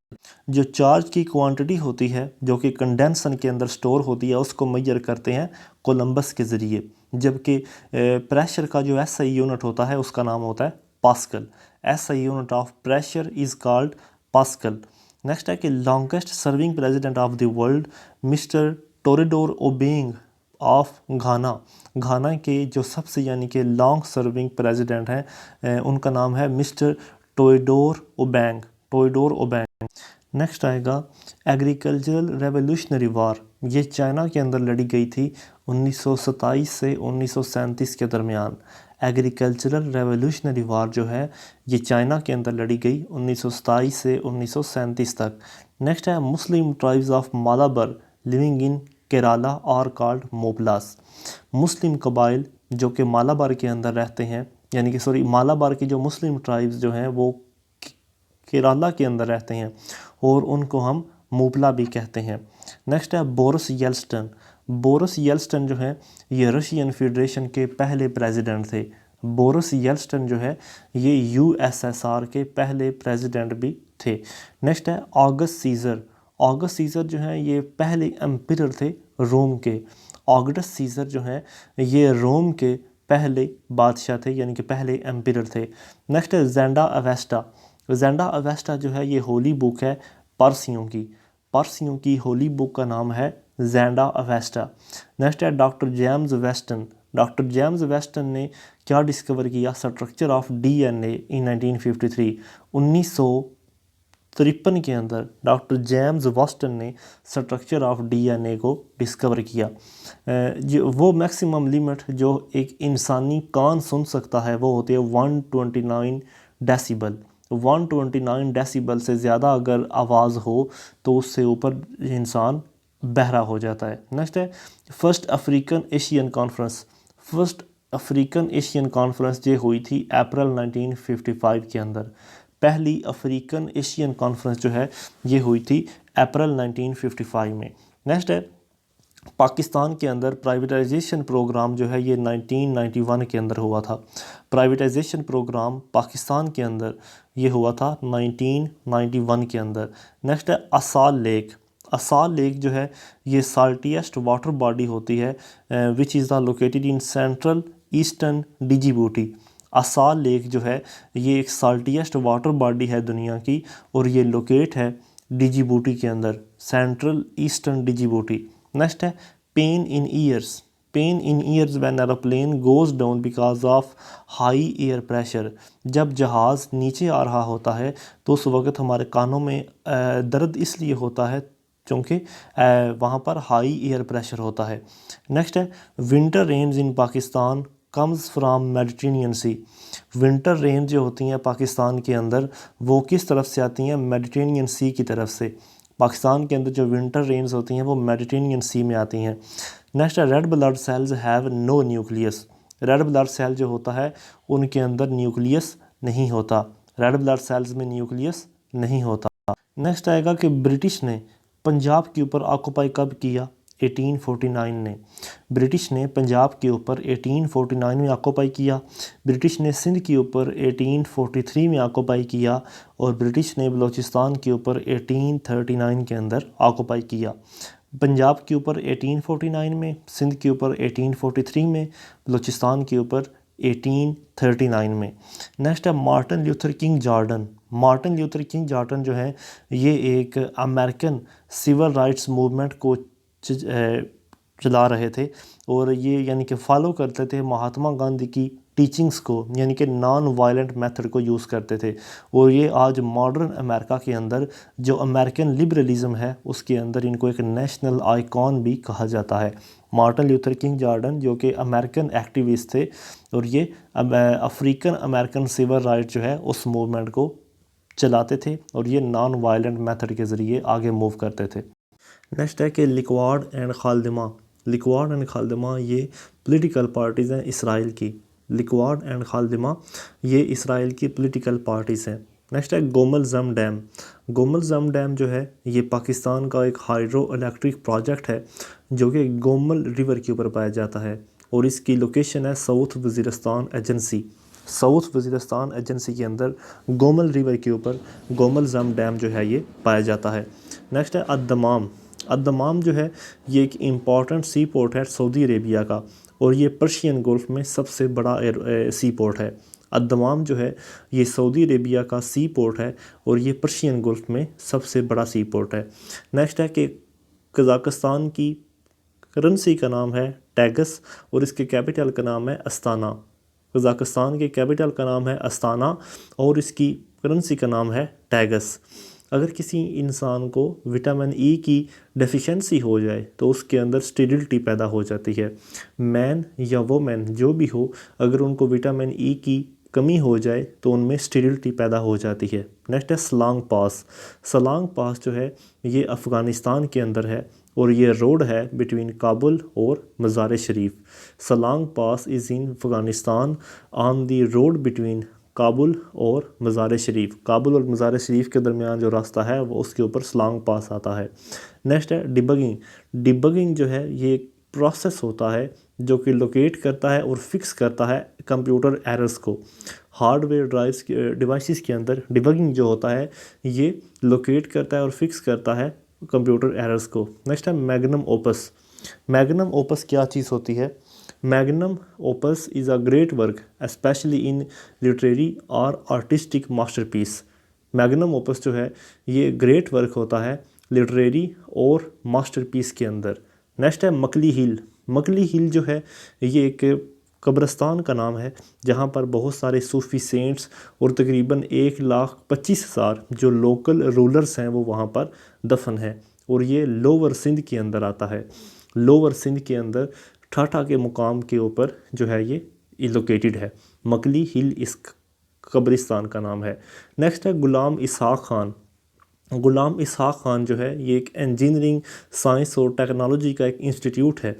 जो चार्ज की क्वांटिटी होती है जो कि कंडेंसर के अंदर स्टोर होती है उसको मेजर करते हैं कोलंबस के ज़रिए, जबकि प्रेशर का जो SI यूनिट होता है उसका नाम होता है pascal. SI unit of pressure is called pascal. Next है कि longest serving president of the world mister Teodoro Obiang of Ghana. Ghana के जो सबसे यानी कि लॉन्ग सर्विंग प्रेसिडेंट हैं उनका नाम है मिस्टर टोएडोर ओबैंग। टोएडोर ओबैंग। नेक्स्ट आएगा एग्रीकल्चरल रेवोल्यूशनरी वार। ये चाइना के अंदर लड़ी गई थी 1927 से 1937 के दरमियान। एग्रीकल्चरल रेवोल्यूशनरी वार जो है ये चाइना के अंदर लड़ी गई 1927 से 1937 तक। नेक्स्ट है Muslim tribes of Malabar living in Kerala और कॉल्ड मोपलास। मुस्लिम कबाइल जो कि मालाबार के अंदर रहते हैं, यानी कि सॉरी मालाबार की जो मुस्लिम ट्राइब्स जो हैं वो केरला के अंदर रहते हैं और उनको हम मोपला भी कहते हैं। नेक्स्ट है बोरिस येल्टसिन। बोरिस येल्टसिन जो है ये रशियन फेडरेशन के पहले प्रेसिडेंट थे। बोरिस येल्टसिन जो है ये USSR के पहले प्रेसिडेंट भी थे। नेक्स्ट है ऑगस्ट सीज़र। ऑगस्ट सीज़र जो हैं ये पहले एम्परर थे रोम के। ऑगस्ट सीज़र जो हैं ये रोम के पहले बादशाह थे, यानी कि पहले एम्परर थे। नेक्स्ट है ज़ेंडा अवेस्टा। ज़ेंडा अवेस्टा जो है ये होली बुक है पारसियों की। पारसियों की होली बुक का नाम है ज़ेंडा अवेस्टा। नेक्स्ट है doctor James western. Doctor James western ने क्या डिस्कवर किया? स्ट्रक्चर ऑफ DNA इन 1953। 1953 के अंदर डॉक्टर जेम्स वेस्टन ने स्ट्रक्चर ऑफ DNA को डिस्कवर किया। जो वो मैक्सिमम लिमिट जो एक इंसानी कान सुन सकता है वो होती है 129 डेसिबल। 129 डेसिबल से ज़्यादा अगर आवाज़ हो तो उससे ऊपर इंसान बहरा हो जाता है। नेक्स्ट है first African Asian conference. First African Asian conference ये हुई थी अप्रैल 1955 के अंदर। पहली अफ्रीकन एशियन कॉन्फ्रेंस जो है ये हुई थी अप्रैल 1955 में। नेक्स्ट है पाकिस्तान के अंदर प्राइवेटाइजेशन प्रोग्राम जो है ये 1991 के अंदर हुआ था। प्राइवेटाइजेशन प्रोग्राम पाकिस्तान के अंदर ये हुआ था 1991 के अंदर। नेक्स्ट है असाल लेक। असाल लेक जो है ये साल्टीएस्ट वाटर बॉडी होती है which is the located in central eastern Djibouti. Assal lake जो है ये एक साल्टीएस्ट वाटर बॉडी है दुनिया की और ये लोकेट है डिजिबूटी के अंदर, सेंट्रल ईस्टर्न डिजिबूटी। नेक्स्ट है pain in years. Pain in years when aeroplane goes down because of high air pressure. जब जहाज़ नीचे आ रहा होता है तो उस वक़्त हमारे कानों में दर्द इसलिए होता है क्योंकि वहाँ पर हाई एयर प्रेशर होता है। नेक्स्ट है winter rains in Pakistan comes from Mediterranean sea. Winter rain जो होती हैं पाकिस्तान के अंदर वो किस तरफ से आती हैं, मेडिटेरेनियन सी की तरफ से। पाकिस्तान के अंदर जो विंटर रेन्स होती हैं वो मेडिटेरेनियन सी में आती हैं। नेक्स्ट है red blood cells have no nucleus. Red blood cell जो होता है उनके अंदर न्यूक्लियस नहीं होता, रेड ब्लड सेल्स में न्यूक्लियस नहीं होता। नेक्स्ट आएगा कि ब्रिटिश ने पंजाब के ऊपर ऑक्यूपाई कब किया, 1849 ने। ब्रिटिश ने पंजाब के ऊपर 1849 में ऑक्यूपाई किया। ब्रिटिश ने सिंध के ऊपर 1843 में ऑक्यूपाई किया और ब्रिटिश ने बलूचिस्तान के ऊपर 1839 के अंदर ऑक्यूपाई किया। पंजाब के ऊपर 1849 में, सिंध के ऊपर 1843 में, बलूचिस्तान के ऊपर 1839 में। नेक्स्ट है Martin Luther king Jordan. Martin Luther king Jordan जो है ये एक अमेरिकन सिविल राइट्स मूवमेंट को चला रहे थे और ये यानी कि फॉलो करते थे महात्मा गांधी की टीचिंग्स को, यानी कि नॉन वायलेंट मेथड को यूज़ करते थे। और ये आज मॉडर्न अमेरिका के अंदर जो अमेरिकन लिबरलिज़म है उसके अंदर इनको एक नेशनल आइकॉन भी कहा जाता है। मार्टिन ल्यूथर किंग जॉर्डन जो कि अमेरिकन एक्टिविस्ट थे और ये अफ्रीकन अमेरिकन सिविल राइट जो है उस मूवमेंट को चलाते थे और ये नॉन वायलेंट मेथड के ज़रिए आगे मूव करते थे। नेक्स्ट है कि लिक्वाड एंड खालदमा। लिक्वाड एंड खालदमा ये पॉलिटिकल पार्टीज़ हैं इसराइल की। लिक्वाड एंड खालदमा ये इसराइल की पॉलिटिकल पार्टीज़ हैं। नेक्स्ट है गोमल जम डैम। गोमल जम डैम जो है ये पाकिस्तान का एक हाइड्रो इलेक्ट्रिक प्रोजेक्ट है जो कि गोमल रिवर के ऊपर पाया जाता है और इसकी लोकेशन है south Waziristan agency. South Waziristan agency के अंदर गोमल रिवर के ऊपर गोमल जम डैम जो है ये पाया जाता है। नेक्स्ट है अद्दमाम। अद्दमाम जो है ये एक इम्पॉर्टेंट सी पोर्ट है सऊदी अरेबिया का और ये पर्शियन गल्फ़ में सबसे बड़ा सी पोर्ट है। अद्दमाम जो है ये सऊदी अरेबिया का सी पोर्ट है और ये पर्शियन गल्फ़ में सबसे बड़ा सी पोर्ट है। नेक्स्ट है कि कज़ाकिस्तान की करेंसी का नाम है टैगस और इसके कैपिटल का नाम है अस्ताना। कज़ाकिस्तान के कैपिटल का नाम है अस्ताना और इसकी करेंसी का नाम है टैगस। अगर किसी इंसान को विटामिन ई की डेफिशिएंसी हो जाए तो उसके अंदर स्टेरिलिटी पैदा हो जाती है। मैन या वोमेन जो भी हो, अगर उनको विटामिन ई की कमी हो जाए तो उनमें स्टेरिलिटी पैदा हो जाती है। नेक्स्ट है सलांग पास। सलांग पास जो है ये अफ़गानिस्तान के अंदर है और ये रोड है बिटवीन काबुल और Mazar Sharif. Salang pass is in Afghanistan on the road between Kabul और मज़ार शरीफ। काबुल और मज़ार शरीफ के दरमियान जो रास्ता है वो उसके ऊपर सलांग पास आता है। नेक्स्ट है डिबगिंग। डिबगिंग जो है ये एक प्रोसेस होता है जो कि लोकेट करता है और फिक्स करता है कंप्यूटर एरर्स को। हार्डवेयर ड्राइव्स डिवाइसेस के अंदर डिबगिंग जो होता है ये लोकेट करता है और फिक्स करता है कंप्यूटर एरर्स को। नेक्स्ट है मैग्नम ओपस। मैग्नम ओपस क्या चीज़ होती है? Magnum opus is a great work specially in literary और आर्टिस्टिक मास्टरपीस। मैग्नम ओपस जो है ये ग्रेट वर्क होता है लिटरेरी और मास्टरपीस के अंदर। नेक्स्ट है मकली हिल। मकली हिल जो है ये एक कब्रिस्तान का नाम है जहाँ पर बहुत सारे सूफ़ी सेंट्स और तकरीबन 1,25,000 जो लोकल रूलर्स हैं वो वहाँ पर दफन हैं और ये लोअर सिंध के अंदर आता है। लोअर सिंध के अंदर ठाठा के मुकाम के ऊपर जो है ये लोकेटेड है। मकली हिल इस कब्रिस्तान का नाम है। नेक्स्ट है गुलाम इसहाक़ खान। गुलाम इसहाक़ खान जो है ये एक इंजीनियरिंग साइंस और टेक्नोलॉजी का एक इंस्टीट्यूट है।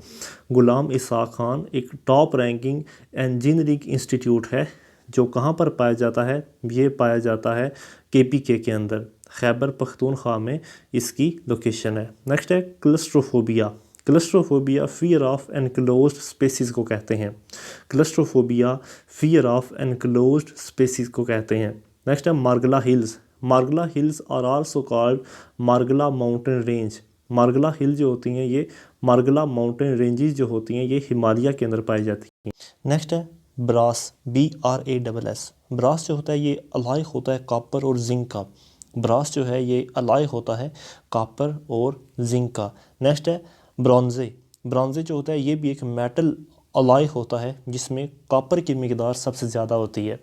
गुलाम इसहाक़ खान एक टॉप रैंकिंग इंजीनियरिंग इंस्टीट्यूट है जो कहाँ पर पाया जाता है? ये पाया जाता है KPK के अंदर, खैबर पख्तूनख्वा में इसकी लोकेशन है। नेक्स्ट है claustrophobia. Claustrophobia fear of enclosed spaces को कहते हैं। Claustrophobia fear of enclosed spaces को कहते हैं। नेक्स्ट है Margalla hills. Margalla hills are also called Margalla mountain range. Margalla hill जो होती हैं ये मार्गला माउंटेन रेंजेस जो होती हैं ये हिमालय के अंदर पाई जाती हैं। नेक्स्ट है ब्रास, BRASS। ब्रास जो होता है ये अलाय होता है कॉपर और जिंक का। ब्रास जो है ये अलाय होता है कॉपर और जिंक का। नेक्स्ट है ब्रॉन्जे। ब्रॉन्जे जो होता है ये भी एक मेटल अलाय होता है जिसमें कॉपर की मिकदार सबसे ज़्यादा होती है।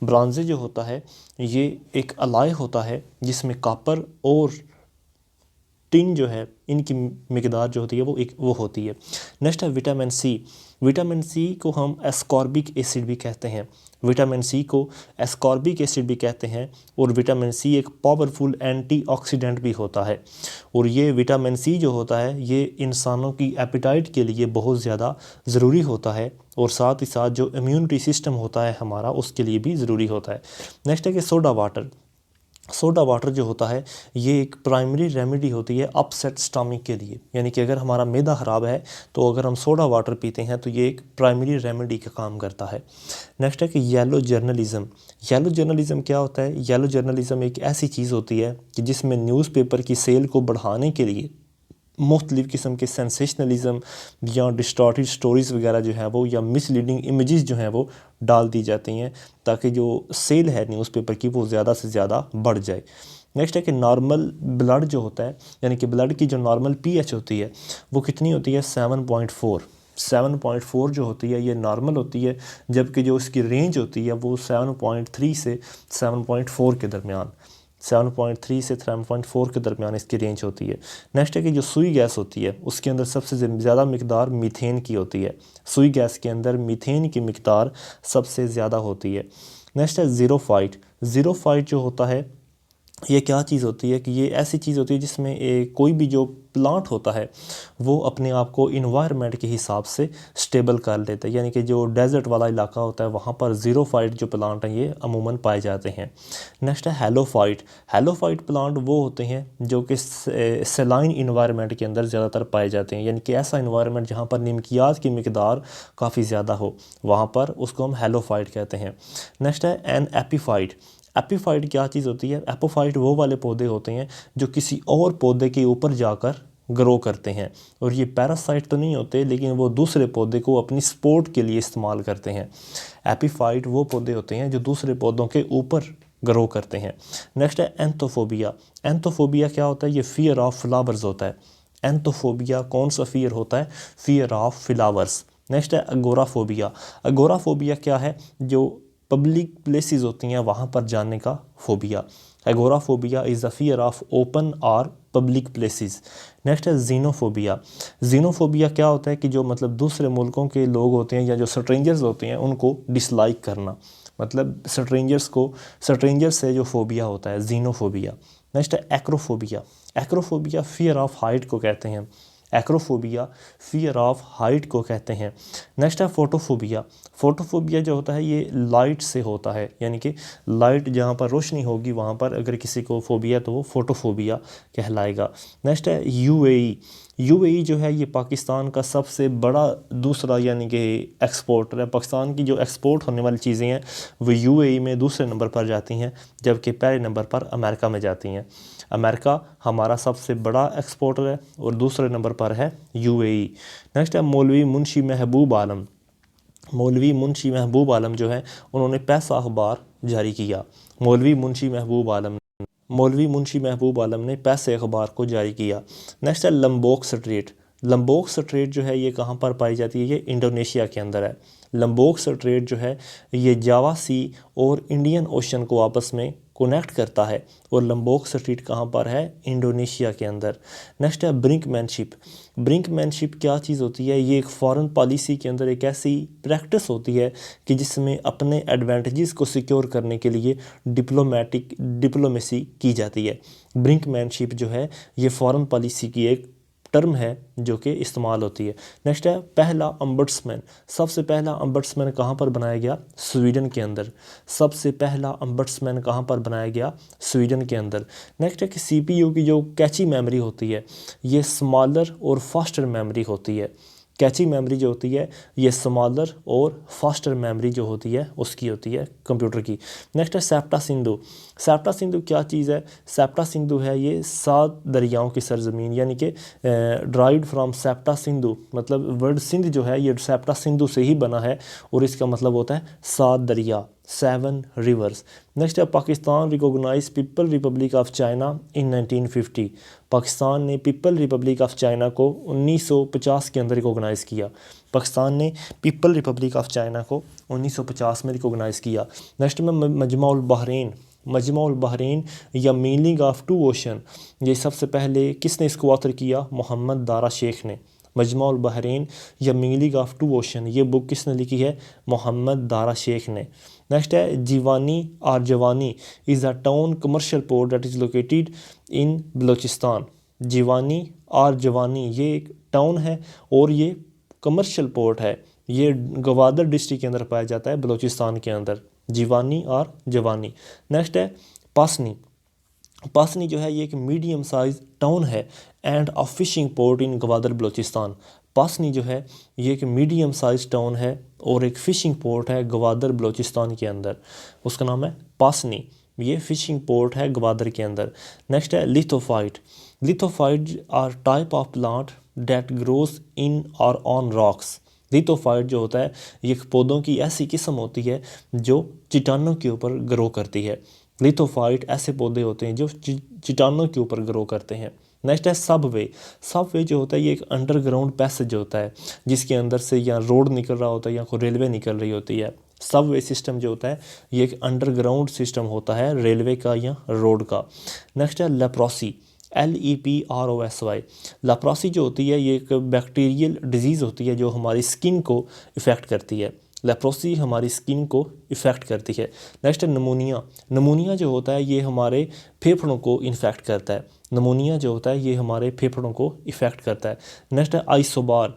ब्रॉन्जे जो होता है ये एक अलाय होता है जिसमें कॉपर और टिन जो है इनकी मिकदार जो होती है वो होती है। नेक्स्ट है विटामिन सी। विटामिन सी को हम एस्कॉर्बिक एसिड भी कहते हैं। विटामिन सी को एस्कॉर्बिक एसिड भी कहते हैं और विटामिन सी एक पावरफुल एंटीऑक्सीडेंट भी होता है। और ये विटामिन सी जो होता है ये इंसानों की एपिटाइट के लिए बहुत ज़्यादा ज़रूरी होता है और साथ ही साथ जो इम्यूनिटी सिस्टम होता है हमारा उसके लिए भी ज़रूरी होता है। नेक्स्ट है कि सोडा वाटर। सोडा वाटर जो होता है ये एक प्राइमरी रेमेडी होती है अपसेट स्टमक के लिए, यानी कि अगर हमारा मैदा ख़राब है तो अगर हम सोडा वाटर पीते हैं तो ये एक प्राइमरी रेमेडी का काम करता है। नेक्स्ट है कि येलो जर्नलिज़म। येलो जर्नलिज़म क्या होता है? येलो जर्नलिज़म एक ऐसी चीज़ होती है कि जिसमें न्यूज़पेपर की सेल को बढ़ाने के लिए मुख्तलिफ़ किस्म के सेंसेशनलिज़म या डिस्टॉर्टेड स्टोरीज़ वगैरह जो है वो या मिसलीडिंग इमेजेस जो हैं वो डाल दी जाती हैं ताकि जो सेल है न्यूज़पेपर की वो ज़्यादा से ज़्यादा बढ़ जाए। नेक्स्ट है कि नॉर्मल ब्लड जो होता है, यानी कि ब्लड की जो नॉर्मल पीएच होती है वो कितनी होती है? 7.4। 7.4 जो होती है ये नॉर्मल होती है, जबकि जो उसकी रेंज होती है वो 7.3 से 7.4 के दरमियान 7.3 से 7.4 के दरमियान इसकी रेंज होती है। नेक्स्ट है कि जो सुई गैस होती है उसके अंदर सबसे ज़्यादा मिकदार मीथेन की होती है। सुई गैस के अंदर मीथेन की मिकदार सबसे ज़्यादा होती है। नेक्स्ट है ज़ीरोफाइट। ज़ीरोफाइट जो होता है ये क्या चीज़ होती है कि ये ऐसी चीज़ होती है जिसमें कोई भी जो प्लांट होता है वो अपने आप को इन्वायरमेंट के हिसाब से स्टेबल कर लेता है, यानी कि जो डेजर्ट वाला इलाका होता है वहाँ पर ज़ीरोफाइट जो प्लांट हैं ये अमूमन पाए जाते हैं। नेक्स्ट है हेलोफाइट। हेलोफाइट प्लांट वो होते हैं जो कि सेलाइन इन्वायरमेंट के अंदर ज़्यादातर पाए जाते हैं, यानी कि ऐसा इन्वायरमेंट जहाँ पर नमकियात की मिकदार काफ़ी ज़्यादा हो वहाँ पर उसको हम हेलोफाइट कहते हैं। नेक्स्ट है एन एपीफाइट। एपीफाइट क्या चीज़ होती है? एपोफाइट वो वाले पौधे होते हैं जो किसी और पौधे के ऊपर जाकर ग्रो करते हैं, और ये पैरासाइट तो नहीं होते लेकिन वो दूसरे पौधे को अपनी सपोर्ट के लिए इस्तेमाल करते हैं। एपीफाइट वो पौधे होते हैं जो दूसरे पौधों के ऊपर ग्रो करते हैं। नेक्स्ट है एंथोफोबिया। एंथोफोबिया क्या होता है? ये फियर ऑफ फ्लावर्स होता है। एंथोफोबिया कौन सा फियर होता है? Fear of flowers. नेक्स्ट है अगोराफोबिया। अगोराफोबिया क्या है? जो पब्लिक प्लेसेस होती हैं वहाँ पर जाने का phobia. Agoraphobia is the fear of open और पब्लिक प्लेसेस। नेक्स्ट है जीनोफोबिया। जीनोफोबिया क्या होता है कि जो मतलब दूसरे मुल्कों के लोग होते हैं या जो स्ट्रेंजर्स होते हैं उनको डिसलाइक करना, मतलब स्ट्रेंजर्स से जो फोबिया होता है, जीनोफोबिया। नेक्स्ट है acrophobia. Acrophobia fear of height को कहते हैं। एक्रोफोबिया फियर ऑफ हाइट को कहते हैं। नेक्स्ट है फोटोफोबिया। फोटोफोबिया जो होता है ये लाइट से होता है, यानी कि लाइट जहाँ पर रोशनी होगी वहाँ पर अगर किसी को फोबिया तो वो फोटोफोबिया कहलाएगा। नेक्स्ट है यूएई। यूएई जो है ये पाकिस्तान का सबसे बड़ा दूसरा यानी कि एक्सपोर्टर है। पाकिस्तान की जो एक्सपोर्ट होने वाली चीज़ें हैं वो यूएई में दूसरे नंबर पर जाती हैं, जबकि पहले नंबर पर अमेरिका में जाती हैं। अमेरिका हमारा सबसे बड़ा एक्सपोर्टर है और दूसरे नंबर पर है यूएई। नेक्स्ट है मौलवी मुंशी महबूब आलम। मौलवी मुंशी महबूब आलम जो है उन्होंने पैसा अखबार जारी किया। मौलवी मुंशी महबूब आलम ने पैसे अखबार को जारी किया। नेक्स्ट है लंबोक स्ट्रेट। लंबोक स्ट्रेट जो है ये कहाँ पर पाई जाती है? ये इंडोनेशिया के अंदर है। लंबोक स्ट्रेट जो है ये जावा सी और इंडियन ओशन को आपस में कनेक्ट करता है, और लंबोक स्ट्रेट कहाँ पर है? इंडोनेशिया के अंदर। नेक्स्ट है ब्रिंकमैनशिप। ब्रिंकमैनशिप क्या चीज़ होती है? ये एक फॉरेन पॉलिसी के अंदर एक ऐसी प्रैक्टिस होती है कि जिसमें अपने एडवांटेजेस को सिक्योर करने के लिए डिप्लोमेसी की जाती है। ब्रिंकमैनशिप जो है ये फॉरेन पॉलिसी की एक टर्म है जो कि इस्तेमाल होती है। नेक्स्ट है पहला अम्बड्समैन। सबसे पहला अम्बड्समैन कहाँ पर बनाया गया? स्वीडन के अंदर। सबसे पहला अम्बड्समैन कहाँ पर बनाया गया? स्वीडन के अंदर। नेक्स्ट है कि सीपीयू की जो कैची मेमोरी होती है ये स्मॉलर और फास्टर मेमोरी होती है। कैची मेमोरी जो होती है ये स्मॉलर और फास्टर मेमोरी जो होती है उसकी होती है कंप्यूटर की। नेक्स्ट है सेप्टा सिंधु। सेप्टा सिंधु क्या चीज़ है? सेप्टा सिंधु है ये 7 दरियाओं की सरजमीन, यानी कि ड्राइव्ड फ्रॉम सेप्टा सिंधु, मतलब वर्ड सिंध जो है ये सेप्टा सिंधु से ही बना है और इसका मतलब होता है 7 दरिया, 7 रिवर्स। नेक्स्ट है Pakistan recognise people republic of China in 1950। Pakistan ने पीपल रिपब्लिक ऑफ चाइना को 1950 के अंदर रिकॉग्नाइज़ किया। पाकिस्तान ने पीपल रिपब्लिक ऑफ चाइना को 1950 में रिकॉग्नाइज़ किया। नेक्स्ट में मजमाउल बहरीन। मजमाउल बहरीन या मीनिंग ऑफ टू ओशन, ये सबसे पहले किसने इसको ऑथर किया? मोहम्मद दारा शेख ने। मजमाउल बहरीन या मीनिंग ऑफ टू ओशन ये बुक किसने लिखी है? मोहम्मद दारा शेख ने। नेक्स्ट है जीवानी और जवानी is a town commercial port that is located in Balochistan. Jiwani और जवानी ये एक टाउन है और ये कमर्शियल पोर्ट है, ये गवादर डिस्ट्रिक्ट के अंदर पाया जाता है बलूचिस्तान के अंदर, जीवानी और जवानी। नेक्स्ट है पासनी। पासनी जो है ये एक मीडियम साइज टाउन है and a fishing port in Gwadar Balochistan. Pasni जो है ये एक मीडियम साइज टाउन है और एक फ़िशिंग पोर्ट है गवादर बलूचिस्तान के अंदर, उसका नाम है पासनी, ये फ़िशिंग पोर्ट है गवादर के अंदर। नेक्स्ट है lithophyte. Lithophyte are type of plant that grows in और ऑन रॉक्स। लिथोफाइट जो होता है ये पौधों की ऐसी किस्म होती है जो चट्टानों के ऊपर ग्रो करती है। लिथोफाइट ऐसे पौधे होते हैं जो चट्टानों के ऊपर ग्रो करते हैं। नेक्स्ट है सबवे। सबवे जो होता है ये एक अंडरग्राउंड पैसेज होता है जिसके अंदर से या रोड निकल रहा होता है या कोई रेलवे निकल रही होती है। सबवे सिस्टम जो होता है ये एक अंडरग्राउंड सिस्टम होता है रेलवे का या रोड का। नेक्स्ट है लेप्रोसी। LEPROSY। लेप्रोसी जो होती है ये एक बैक्टीरियल डिजीज़ होती है जो हमारी स्किन को इफ़ेक्ट करती है। लेप्रोसी हमारी स्किन को इफ़ेक्ट करती है। नेक्स्ट है नमोनिया। नमोनिया जो होता है ये हमारे फेफड़ों को इन्फेक्ट करता है। नमोनिया जो होता है ये हमारे फेफड़ों को इफ़ेक्ट करता है। नेक्स्ट है आइसोबार।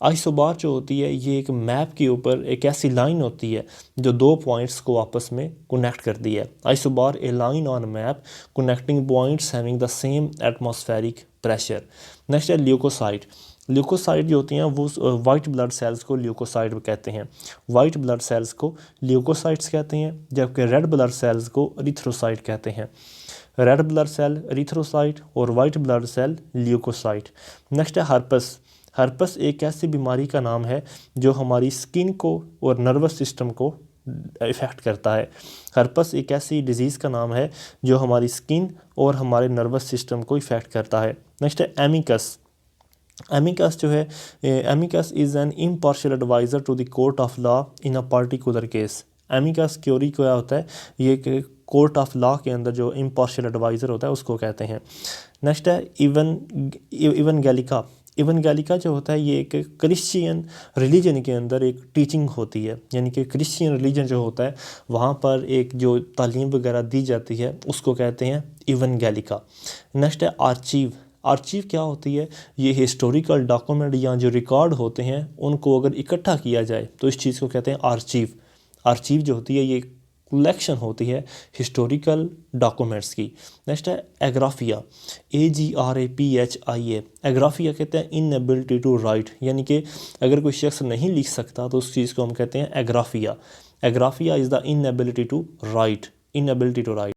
आइसोबार जो होती है ये एक मैप के ऊपर एक ऐसी लाइन होती है जो दो पॉइंट्स को आपस में कनेक्ट करती है। Isobar a line on map connecting points having the same atmospheric pressure. Next है ल्यूकोसाइट। ल्यूकोसाइट जो होती हैं वो वाइट ब्लड सेल्स को ल्यूकोसाइट कहते हैं। वाइट ब्लड सेल्स को ल्यूकोसाइट्स कहते हैं जबकि रेड ब्लड सेल्स को एरिथ्रोसाइट कहते हैं। रेड ब्लड सेल एरिथ्रोसाइट और white blood cell leucocyte. Next है हर्पस। हर्पस एक ऐसी बीमारी का नाम है जो हमारी स्किन को और नर्वस सिस्टम को इफ़ेक्ट करता है। हर्पस एक ऐसी डिजीज़ का नाम है जो हमारी स्किन और हमारे नर्वस सिस्टम को इफ़ेक्ट करता है। नेक्स्ट है एमिकस। एमिकस जो है amicus is an impartial adviser to the court of law in a particular case. Amicus curiae क्या होता है ये एक कोर्ट ऑफ लॉ के अंदर जो इम्पार्शियल एडवाइज़र होता है उसको कहते हैं। नेक्स्ट है इवनगेलिका। इवनगेलिका जो होता है ये एक क्रिश्चियन रिलीजन के अंदर एक टीचिंग होती है, यानी कि क्रिश्चियन रिलीजन जो होता है वहाँ पर एक जो तालीम वगैरह दी जाती है उसको कहते हैं इवनगेलिका। नेक्स्ट है आर्चीव। आर्चीव क्या होती है ये हिस्टोरिकल डॉक्यूमेंट या जो रिकॉर्ड होते हैं उनको अगर इकट्ठा किया जाए तो इस चीज़ को कहते हैं आर्चीव। आर्चीव जो होती है ये कलेक्शन होती है हिस्टोरिकल डॉक्यूमेंट्स की। नेक्स्ट है एग्राफिया। AGRAPHIA। एग्राफिया कहते हैं इनएबिलिटी टू राइट, यानी कि अगर कोई शख्स नहीं लिख सकता तो उस चीज़ को हम कहते हैं agraphia. Agraphia is the inability to write, inability to write.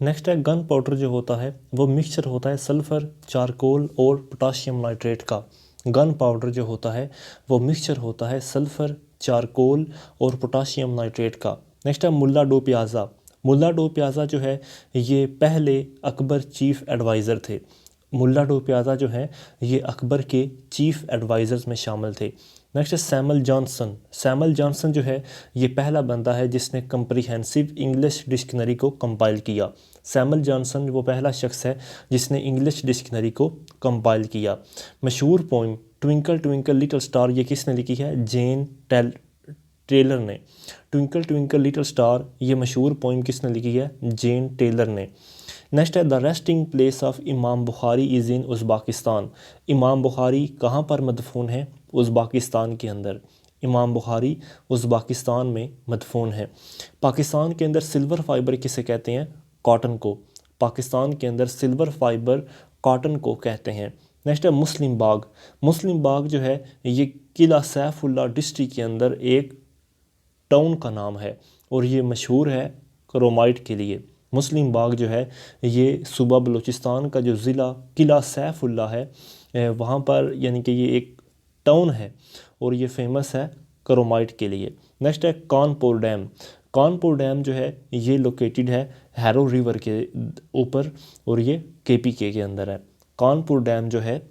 Next है गन पाउडर जो होता है वो मिक्सचर होता है सल्फ़र, चारकोल और पोटाशियम नाइट्रेट का। गन पाउडर जो होता है वो मिक्सचर होता है सल्फ़र, चारकोल और पोटाशियम नाइट्रेट का। नेक्स्ट है मुल्ला डो प्याज़ा। मुल्ला डो प्याज़ा जो है ये पहले अकबर चीफ़ एडवाइज़र थे। मुल्ला डो प्याज़ा जो है ये अकबर के चीफ़ एडवाइज़र्स में शामिल थे। नेक्स्ट है सैमुअल जॉनसन। सैमुअल जॉनसन जो है ये पहला बंदा है जिसने कंप्रीहेंसिव इंग्लिश डिक्शनरी को कंपाइल किया। सैमुअल जॉनसन वो पहला शख्स है जिसने इंग्लिश डिक्शनरी को कंपाइल किया। मशहूर poem twinkle twinkle little star ये किसने लिखी है? जेन टेलर ने। ट्विंकल ट्विंकल लिटिल स्टार ये मशहूर पोइम किसने लिखी है? जेन टेलर ने। नेक्स्ट है द रेस्टिंग प्लेस ऑफ इमाम बुखारी इज़ इन उज़्बेकिस्तान। इमाम बुखारी कहाँ पर मदफून है? उज़्बेकिस्तान के अंदर। इमाम बुखारी उज़्बेकिस्तान में मदफून है। पाकिस्तान के अंदर सिल्वर फाइबर किसे कहते हैं? कॉटन को। पाकिस्तान के अंदर सिल्वर फाइबर कॉटन को कहते हैं। नेक्स्ट है मुस्लिम बाग। मुस्लिम बाग जो है ये किला सैफुल्ला डिस्ट्रिक्ट के अंदर एक टाउन का नाम है और ये मशहूर है क्रोमाइट के लिए। मुस्लिम बाग जो है ये सूबा बलूचिस्तान का जो ज़िला किला सैफुल्ला है वहाँ पर, यानी कि ये एक टाउन है और ये फेमस है क्रोमाइट के लिए। नेक्स्ट है कानपुर डैम। कानपुर डैम जो है ये लोकेटेड है हैरो रिवर के ऊपर और ये KPK के अंदर है। कानपुर डैम जो है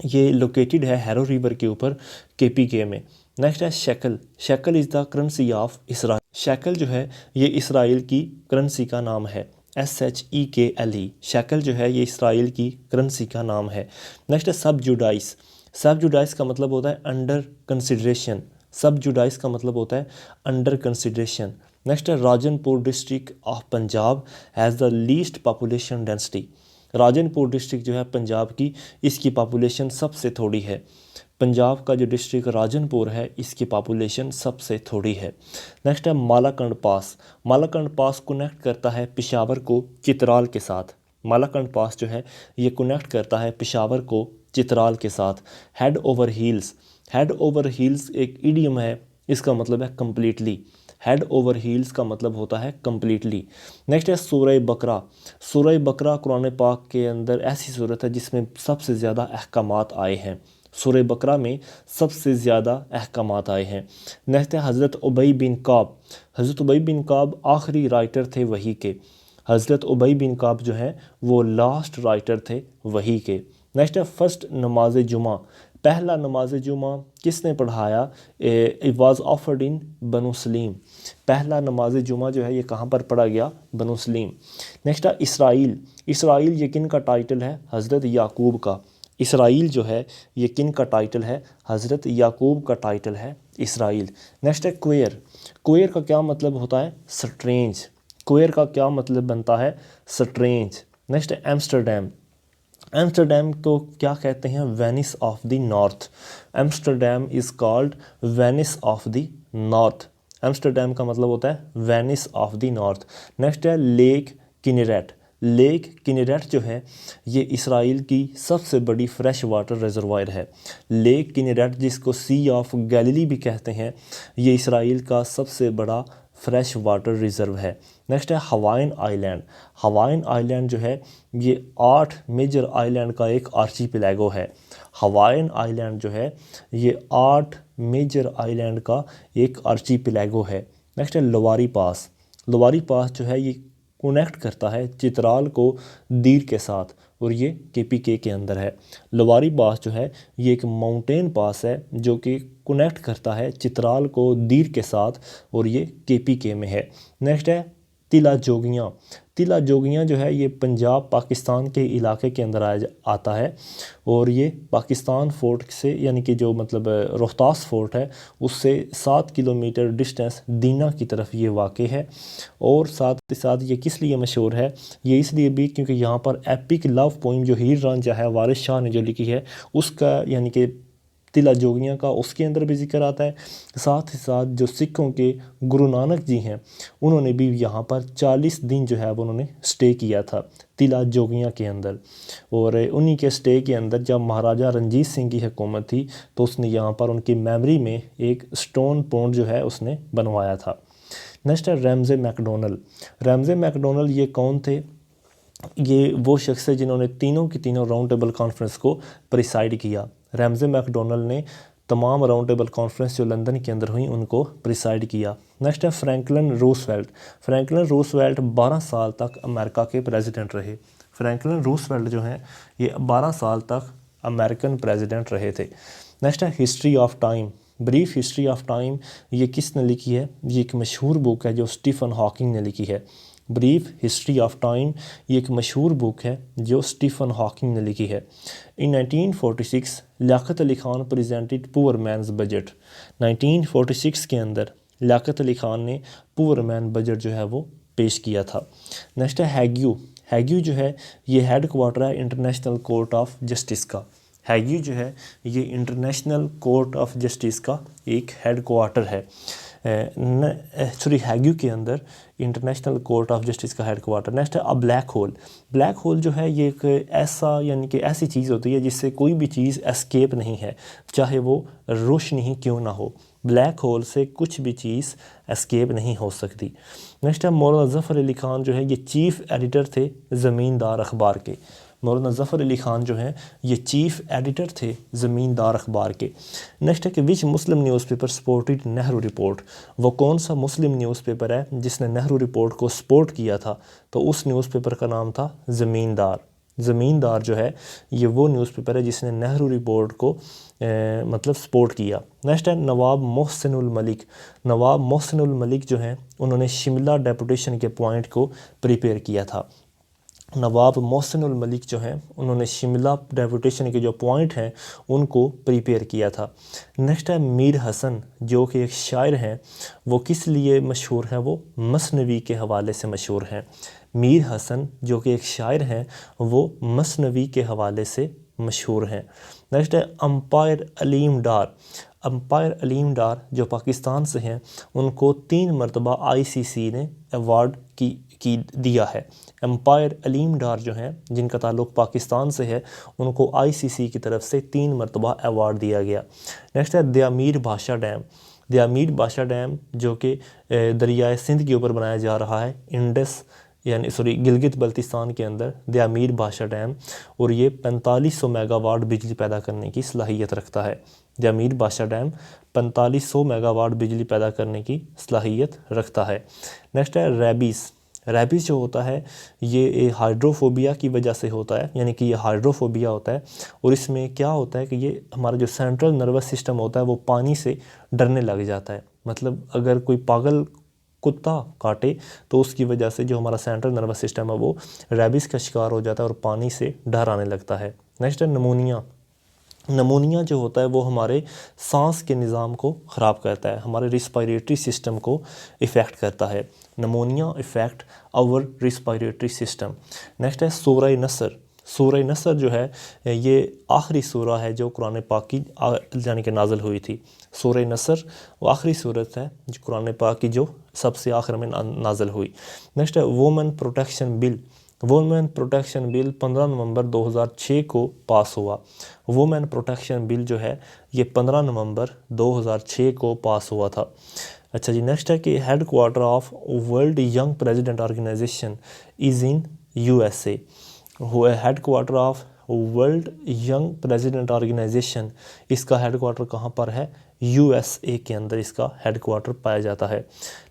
ये लोकेटेड है हैरो रिवर के ऊपर KPK में। नेक्स्ट है shackle. Shackle is the currency of Israel. Shackle जो है ये इसराइल की करेंसी का नाम है। SHEKLE। शेकल जो है ये इसराइल की करेंसी का नाम है। नेक्स्ट है सब जुडाइस। सब जुडाइस का मतलब होता है अंडर कंसिडरेशन। सब जुडाइस का मतलब होता है अंडर कंसिडरेशन। नेक्स्ट है Rajanpur district of Punjab has the least population density. Rajanpur district जो है पंजाब की, इसकी पॉपुलेशन सबसे थोड़ी है। पंजाब का जो डिस्ट्रिक्ट राजनपुर है इसकी पॉपुलेशन सबसे थोड़ी है। नेक्स्ट है मालाकंड पास। मालाकंड पास कनेक्ट करता है पेशावर को चित्राल के साथ। मालाकंड पास जो है ये कनेक्ट करता है पेशावर को चित्राल के साथ। Head over heels. Head over heels एक इडियम है, इसका मतलब है कम्प्लीटली। हेड ओवर हील्स का मतलब होता है कम्प्लीटली। नेक्स्ट है सूरह बकरा। सूरह बकरा कुरान पाक के अंदर ऐसी सूरत है जिसमें सबसे ज़्यादा अहकामात आए हैं। सूरह बकरा में सबसे ज़्यादा अहकामात आए हैं। नेक्स्ट है हज़रत उबई बिन काब। हज़रत उबई बिन काब आखिरी राइटर थे वही के। हज़रत उबई बिन काब जो है वो लास्ट राइटर थे वही के। नेक्स्ट है फर्स्ट नमाज जुमा। पहला नमाज जुमा किसने पढ़ाया? इट वाज ऑफर्ड इन बनु सलीम। पहला नमाज जुमा जो है ये कहाँ पर पढ़ा गया? बनु सलीम। नेक्स्ट है इसराइल। इसराइल ये किन का टाइटल है? हज़रत याकूब का। इसराइल जो है ये किन का टाइटल है? हज़रत याकूब का टाइटल है इसराइल। नेक्स्ट है क्वेयर। क्वेयर का क्या मतलब होता है? स्ट्रेंज। क्वेयर का क्या मतलब बनता है? स्ट्रेंज। नेक्स्ट है एम्स्टरडैम। एम्स्टरडैम को क्या कहते हैं? Venice of the north. Amsterdam is called Venice of the north. Amsterdam का मतलब होता है Venice of the north. Next है लेक किनेरेट। लेक किनेरेट जो है ये इसराइल की सबसे बड़ी फ्रेश वाटर रिजर्वायर है। लेक किनेरेट जिसको सी ऑफ गैलीली भी कहते हैं, ये इसराइल का सबसे बड़ा फ्रेश वाटर रिज़र्व है। नेक्स्ट है हवाइन आइलैंड। हवाइन आइलैंड जो है ये 8 मेजर आइलैंड का एक आर्चीपेलागो है। हवाइन आइलैंड जो है ये 8 मेजर आइलैंड का एक आर्चीपेलागो है। नेक्स्ट है लोवारी पास। लोवारी पास जो है ये कनेक्ट करता है चित्राल को दीर के साथ और ये केपीके के अंदर है। लोवारी पास जो है ये एक माउंटेन पास है जो कि कनेक्ट करता है चित्राल को दीर के साथ और ये केपीके में है। नेक्स्ट है तिला जोगियाँ। तिला जोगियाँ जो है ये पंजाब पाकिस्तान के इलाके के अंदर आता है और ये पाकिस्तान फोर्ट से यानी कि जो मतलब रोहतास फोर्ट है उससे 7 किलोमीटर डिस्टेंस दीना की तरफ ये वाक़ है। और साथ ही साथ ये किस लिए मशहूर है? ये इसलिए भी क्योंकि यहाँ पर एपिक लव पोइम जो हीर रांझा है वारिस शाह ने जो लिखी है उसका यानी कि तिला जोगियाँ का उसके अंदर भी जिक्र आता है। साथ ही साथ जो सिखों के गुरु नानक जी हैं उन्होंने भी यहाँ पर 40 दिन जो है वो उन्होंने स्टे किया था तिला जोगियाँ के अंदर। और उन्हीं के स्टे के अंदर जब महाराजा रंजीत सिंह की हुकूमत थी तो उसने यहाँ पर उनकी मेमोरी में एक स्टोन पॉन्ड जो है उसने बनवाया था। नेक्स्ट है रैमजे मैकडोनल। रैमजे मैकडोनल ये कौन थे? ये वो शख्स है जिन्होंने तीनों की तीनों राउंड टेबल कॉन्फ्रेंस को प्रिसाइड किया। रैमजे मैकडोनल ने तमाम राउंड टेबल कॉन्फ्रेंस जो लंदन के अंदर हुई उनको प्रिसाइड किया। नेक्स्ट है फ्रैंकलिन रूजवेल्ट। फ्रैंकलिन रूजवेल्ट 12 साल तक अमेरिका के प्रेसिडेंट रहे। फ्रैंकलिन रूजवेल्ट जो हैं ये 12 साल तक अमेरिकन प्रेसिडेंट रहे थे। नेक्स्ट है history of time. Brief history of time ये किसने लिखी है? ये एक मशहूर बुक है जो स्टीफन हॉकिंग ने लिखी है। ब्रीफ हिस्ट्री ऑफ टाइम ये एक मशहूर बुक है जो स्टीफन हॉकिंग ने लिखी है। In 1946 Liaquat Ali Khan presented poor man's budget. 1946 के अंदर लियाकत अली खान ने पुअर मैन बजट जो है वो पेश किया था। नेक्स्ट है हैग्यू। हैग्यू जो है ये हेड क्वार्टर है इंटरनेशनल कोर्ट ऑफ जस्टिस का। हैग्यू जो है ये इंटरनेशनल कोर्ट ऑफ जस्टिस का एक हेड क्वार्टर है। हैग्यू के अंदर इंटरनेशनल कोर्ट ऑफ जस्टिस का हेड क्वार्टर। नेक्स्ट है अ ब्लैक होल। ब्लैक होल जो है ये एक ऐसा यानी कि ऐसी चीज़ होती है जिससे कोई भी चीज़ एस्केप नहीं है, चाहे वो रोशनी ही क्यों ना हो। ब्लैक होल से कुछ भी चीज़ एस्केप नहीं हो सकती। नेक्स्ट है मौलाना ज़फ़र अली ख़ान जो है ये चीफ़ एडिटर थे ज़मींदार अखबार के। मौलाना ज़फ़र अली ख़ान जो हैं ये चीफ़ एडिटर थे ज़मींदार अखबार के। नेक्स्ट है कि विच मुस्लिम न्यूज़पेपर सपोर्टेड नेहरू रिपोर्ट। वो कौन सा मुस्लिम न्यूज़पेपर है जिसने नेहरू रिपोर्ट को सपोर्ट किया था? तो उस न्यूज़पेपर का नाम था ज़मींदार। ज़मींदार जो है ये वो न्यूज़पेपर है जिसने नेहरू रिपोर्ट को मतलब सपोर्ट किया। नेक्स्ट है नवाब मोहसिनुल मलिक। नवाब मोहसिनुल मलिक जो हैं उन्होंने शिमला डेपुटेशन के पॉइंट को प्रिपेयर किया था। नवाब मोहसिनुल मलिक जो हैं उन्होंने शिमला डेपुटेशन के जो पॉइंट हैं उनको प्रिपेयर किया था। नेक्स्ट है मीर हसन, जो कि एक शायर हैं। वो किस लिए मशहूर हैं? वो मसनवी के हवाले से मशहूर हैं। मीर हसन जो कि एक शायर हैं वो मसनवी के हवाले से मशहूर हैं। नेक्स्ट है अंपायर अलीम डार। अंपायर अलीम डार जो पाकिस्तान से हैं, उनको 3 मरतबा ICC ने अवार्ड की दिया है। अंपायर अलीम डार जो हैं, जिनका ताल्लुक़ पाकिस्तान से है, उनको ICC की तरफ से 3 मरतबा अवार्ड दिया गया। नेक्स्ट है दयामीर बादशाह डैम। दयामीर बादशाह डैम जो कि दरियाए सिंध के ऊपर बनाया जा रहा है, इंडस गिलगित बल्तिस्तान के अंदर दयामीर बादशाह डैम, और ये 4500 मेगावाट बिजली पैदा करने की सलाहियत रखता है। दयामीर बादशाह डैम 4500 मेगावाट बिजली पैदा करने की सलाहियत रखता है। नेक्स्ट है रेबीज़। रेबीज़ जो होता है ये हाइड्रोफोबिया की वजह से होता है, यानी कि ये हाइड्रोफोबिया होता है, और इसमें क्या होता है कि ये हमारा जो सेंट्रल नर्वस सिस्टम होता है वो पानी से डरने लग जाता है। मतलब अगर कोई पागल कुत्ता काटे तो उसकी वजह से जो हमारा सेंट्रल नर्वस सिस्टम है वो रेबीज़ का शिकार हो जाता है और पानी से डर आने लगता है। नेक्स्ट है नमूनिया। नमूनिया जो होता है वो हमारे सांस के निज़ाम को ख़राब करता है, हमारे रिस्पायरेटरी सिस्टम को इफ़ेक्ट करता है। Pneumonia effect our respiratory system. Next है सूरह नसर। सूरह नसर जो है ये आखिरी सूरह है जो कुरान पाक की यानी कि नाज़िल हुई थी। सूरह नसर वो आखिरी सूरत है जो कुरान पाक की जो सबसे आखिर में नाज़िल हुई। नेक्स्ट है women protection bill. Women protection bill 15 नवंबर 2006 को पास हुआ। वुमेन प्रोटेक्शन बिल जो है ये 15 नवंबर 2006 को पास हुआ था। अच्छा जी, नेक्स्ट है कि head quarter of World Young President Organization is in USA। Head quarter of World Young President Organization, इसका हेड क्वार्टर कहाँ पर है? USA के अंदर इसका हेड क्वार्टर पाया जाता है।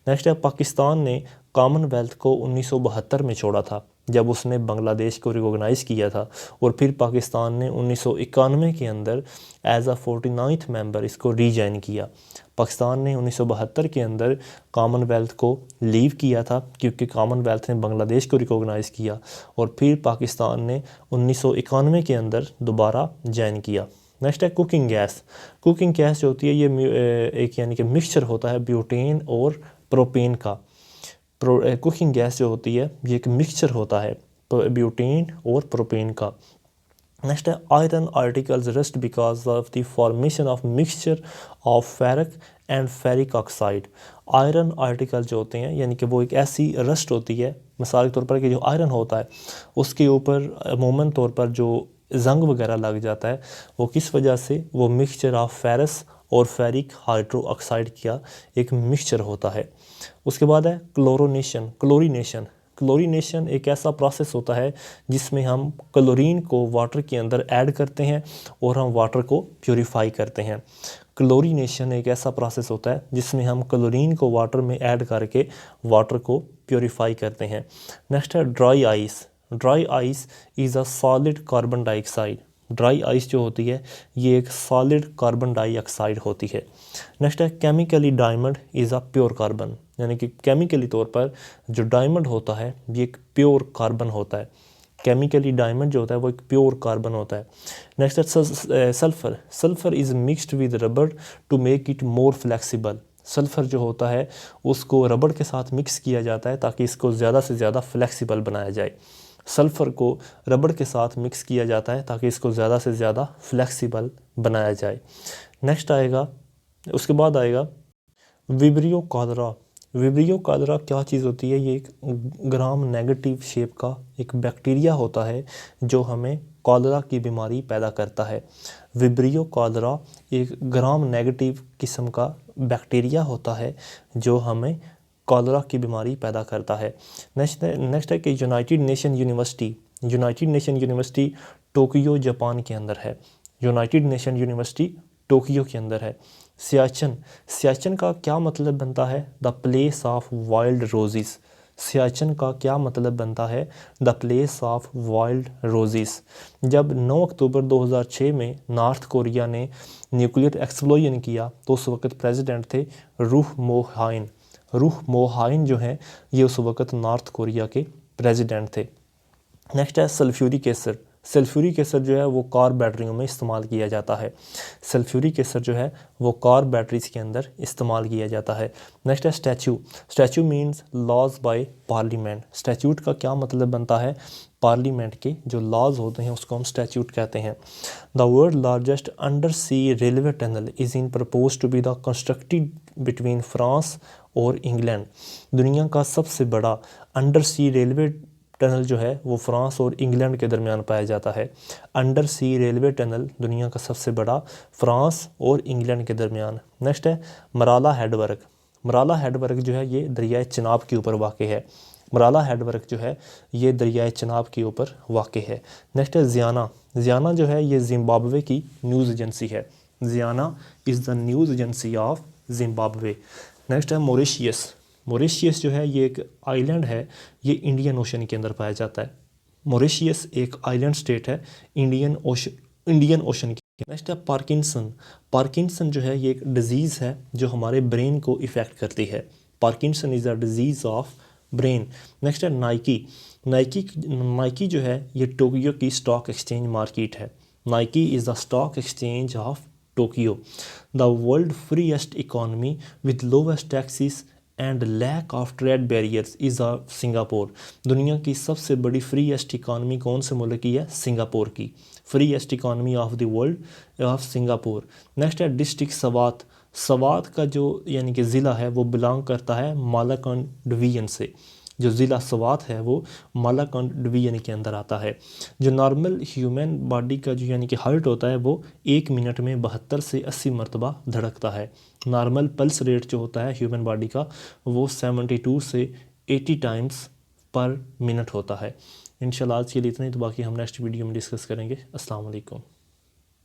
नेक्स्ट है पाकिस्तान ने कॉमनवेल्थ को 1972 में छोड़ा था, जब उसने बांग्लादेश को रिकॉग्नाइज़ किया था, और फिर पाकिस्तान ने 1991 के अंदर एज अ 49th मेंबर इसको रीजॉइन किया। पाकिस्तान ने 1972 के अंदर कॉमनवेल्थ को लीव किया था क्योंकि कॉमनवेल्थ ने बांग्लादेश को रिकॉग्नाइज़ किया, और फिर पाकिस्तान ने 1991 के अंदर दोबारा ज्वाइन किया। नेक्स्ट है कुकिंग गैस। कुकिंग गैस जो होती है ये एक यानी कि मिक्सचर होता है ब्यूटेन और प्रोपेन का। कुकिंग गैस जो होती है ये एक मिक्सचर होता है ब्यूटेन और प्रोपेन का। नेक्स्ट है iron articles rust because of the formation of mixture of ferric and ferric oxide. Iron article जो होते हैं यानी कि वो एक ऐसी रस्ट होती है, मिसाल के तौर पर कि जो आयरन होता है उसके ऊपर अमूमन तौर पर जो जंग वगैरह लग जाता है, वो किस वजह से? वो मिक्सचर ऑफ फेरस और फेरिक हाइड्रो ऑक्साइड का एक मिक्सचर होता है। उसके बाद है क्लोरोनेशन। क्लोरीनेशन एक ऐसा प्रोसेस होता है जिसमें हम क्लोरीन को वाटर के अंदर ऐड करते हैं और हम वाटर को प्योरीफाई करते हैं। क्लोरीनेशन एक ऐसा प्रोसेस होता है जिसमें हम क्लोरीन को वाटर में ऐड करके वाटर को प्योरीफाई करते हैं। नेक्स्ट है dry ice. Dry ice is a solid carbon dioxide. Dry ice जो होती है ये एक सॉलिड कार्बन डाइऑक्साइड होती है। नेक्स्ट है chemically diamond is a pure carbon, यानी कि केमिकली तौर पर जो डायमंड होता है ये एक प्योर कार्बन होता है। केमिकली डायमंड जो होता है वो एक प्योर कार्बन होता है। नेक्स्ट है sulphur. Sulphur is mixed with rubber to make it more flexible. Sulphur जो होता है उसको रबड़ के साथ मिक्स किया जाता है ताकि इसको ज़्यादा से ज़्यादा फ्लेक्सिबल बनाया जाए। सल्फ़र को रबड़ के साथ मिक्स किया जाता है ताकि इसको ज़्यादा से ज़्यादा फ्लेक्सिबल बनाया जाए। नेक्स्ट आएगा, उसके बाद आएगा विब्रियो कॉलरा। विब्रियो कॉलरा क्या चीज़ होती है? ये एक ग्राम नेगेटिव शेप का एक बैक्टीरिया होता है जो हमें कॉलरा की बीमारी पैदा करता है। विब्रियो कॉलरा एक ग्राम नेगेटिव किस्म का बैक्टीरिया होता है जो हमें कॉलरा की बीमारी पैदा करता है। नेक्स्ट है कि United nation university Tokyo Japan के अंदर है। यूनाइटेड नेशन यूनिवर्सिटी टोक्यो के अंदर है। सियाचिन का क्या मतलब बनता है? The place of wild roses. Siachen का क्या मतलब बनता है? The place of wild roses. जब 9 अक्टूबर 2006 में नॉर्थ कोरिया ने न्यूक्लियर एक्सप्लोजन किया तो उस वक्त प्रेसिडेंट थे रूह मोहाइन जो हैं ये उस वक्त नॉर्थ कोरिया के प्रेसिडेंट थे। नेक्स्ट है सल्फ्यूरिक एसिड। सल्फ्यूरिक एसिड जो है वो कार बैटरियों में इस्तेमाल किया जाता है। सल्फ्यूरिक एसिड जो है वो कार बैटरीज के अंदर इस्तेमाल किया जाता है। नेक्स्ट है statue. Statue means laws by parliament. Statute का क्या मतलब बनता है? पार्लियामेंट के जो लॉज होते हैं उसको हम स्टैच्यूट कहते हैं। The world largest under sea railway tunnel is in propose to be the constructed between France और इंग्लैंड। दुनिया का सबसे बड़ा अंडर सी रेलवे टनल जो है वो फ्रांस और इंग्लैंड के दरमियान पाया जाता है। अंडर सी रेलवे टनल दुनिया का सबसे बड़ा फ्रांस और इंग्लैंड के दरमियान। नेक्स्ट है मराला हेडवर्क। मराला हेडवर्क जो है ये दरियाए चिनाब के ऊपर वाक़ है। मराला हेडवर्क जो है ये दरियाए चिनाब के ऊपर वाक़ है। नेक्स्ट है ज़ियाना। ज़ियाना जो है ये जिम्बाब्वे की न्यूज़ एजेंसी है। Ziana is the news agency of Zimbabwe. Next है मॉरिशियस। मॉरिशियस जो है ये एक आइलैंड है, ये इंडियन ओशन के अंदर पाया जाता है। मॉरिशियस एक आइलैंड स्टेट है इंडियन ओशन की। नेक्स्ट है पार्किंसन। पार्किंसन जो है ये एक डिजीज़ है जो हमारे ब्रेन को इफ़ेक्ट करती है। Parkinson is a disease of brain. Next है नाइकी। नाइकी जो है ये टोक्यो की स्टॉक एक्सचेंज मार्केट है। Nikkei is the stock exchange of Tokyo. The world freest economy with lowest taxes and lack of trade barriers is a Singapore. दुनिया की सबसे बड़ी फ्रीएस्ट इकॉनमी कौन से मुल्क की है? सिंगापुर की। Freest economy of the world of Singapore. Next है डिस्ट्रिक्ट सवात। सवात का जो यानी कि ज़िला है वो बिलोंग करता है मालाकंड डिवीज़न से। जो ज़िला सवात है वो मालाकंड डिवीज़न के अंदर आता है। जो नॉर्मल ह्यूमन बॉडी का जो यानी कि हार्ट होता है वो 1 मिनट में 72 से 80 मरतबा धड़कता है। नॉर्मल पल्स रेट जो होता है ह्यूमन बॉडी का वो 72 से 80 टाइम्स पर मिनट होता है। इंशाल्लाह आज के लिए इतना ही, तो बाकी हम नेक्स्ट वीडियो में डिस्कस करेंगे। अस्सलाम वालेकुम।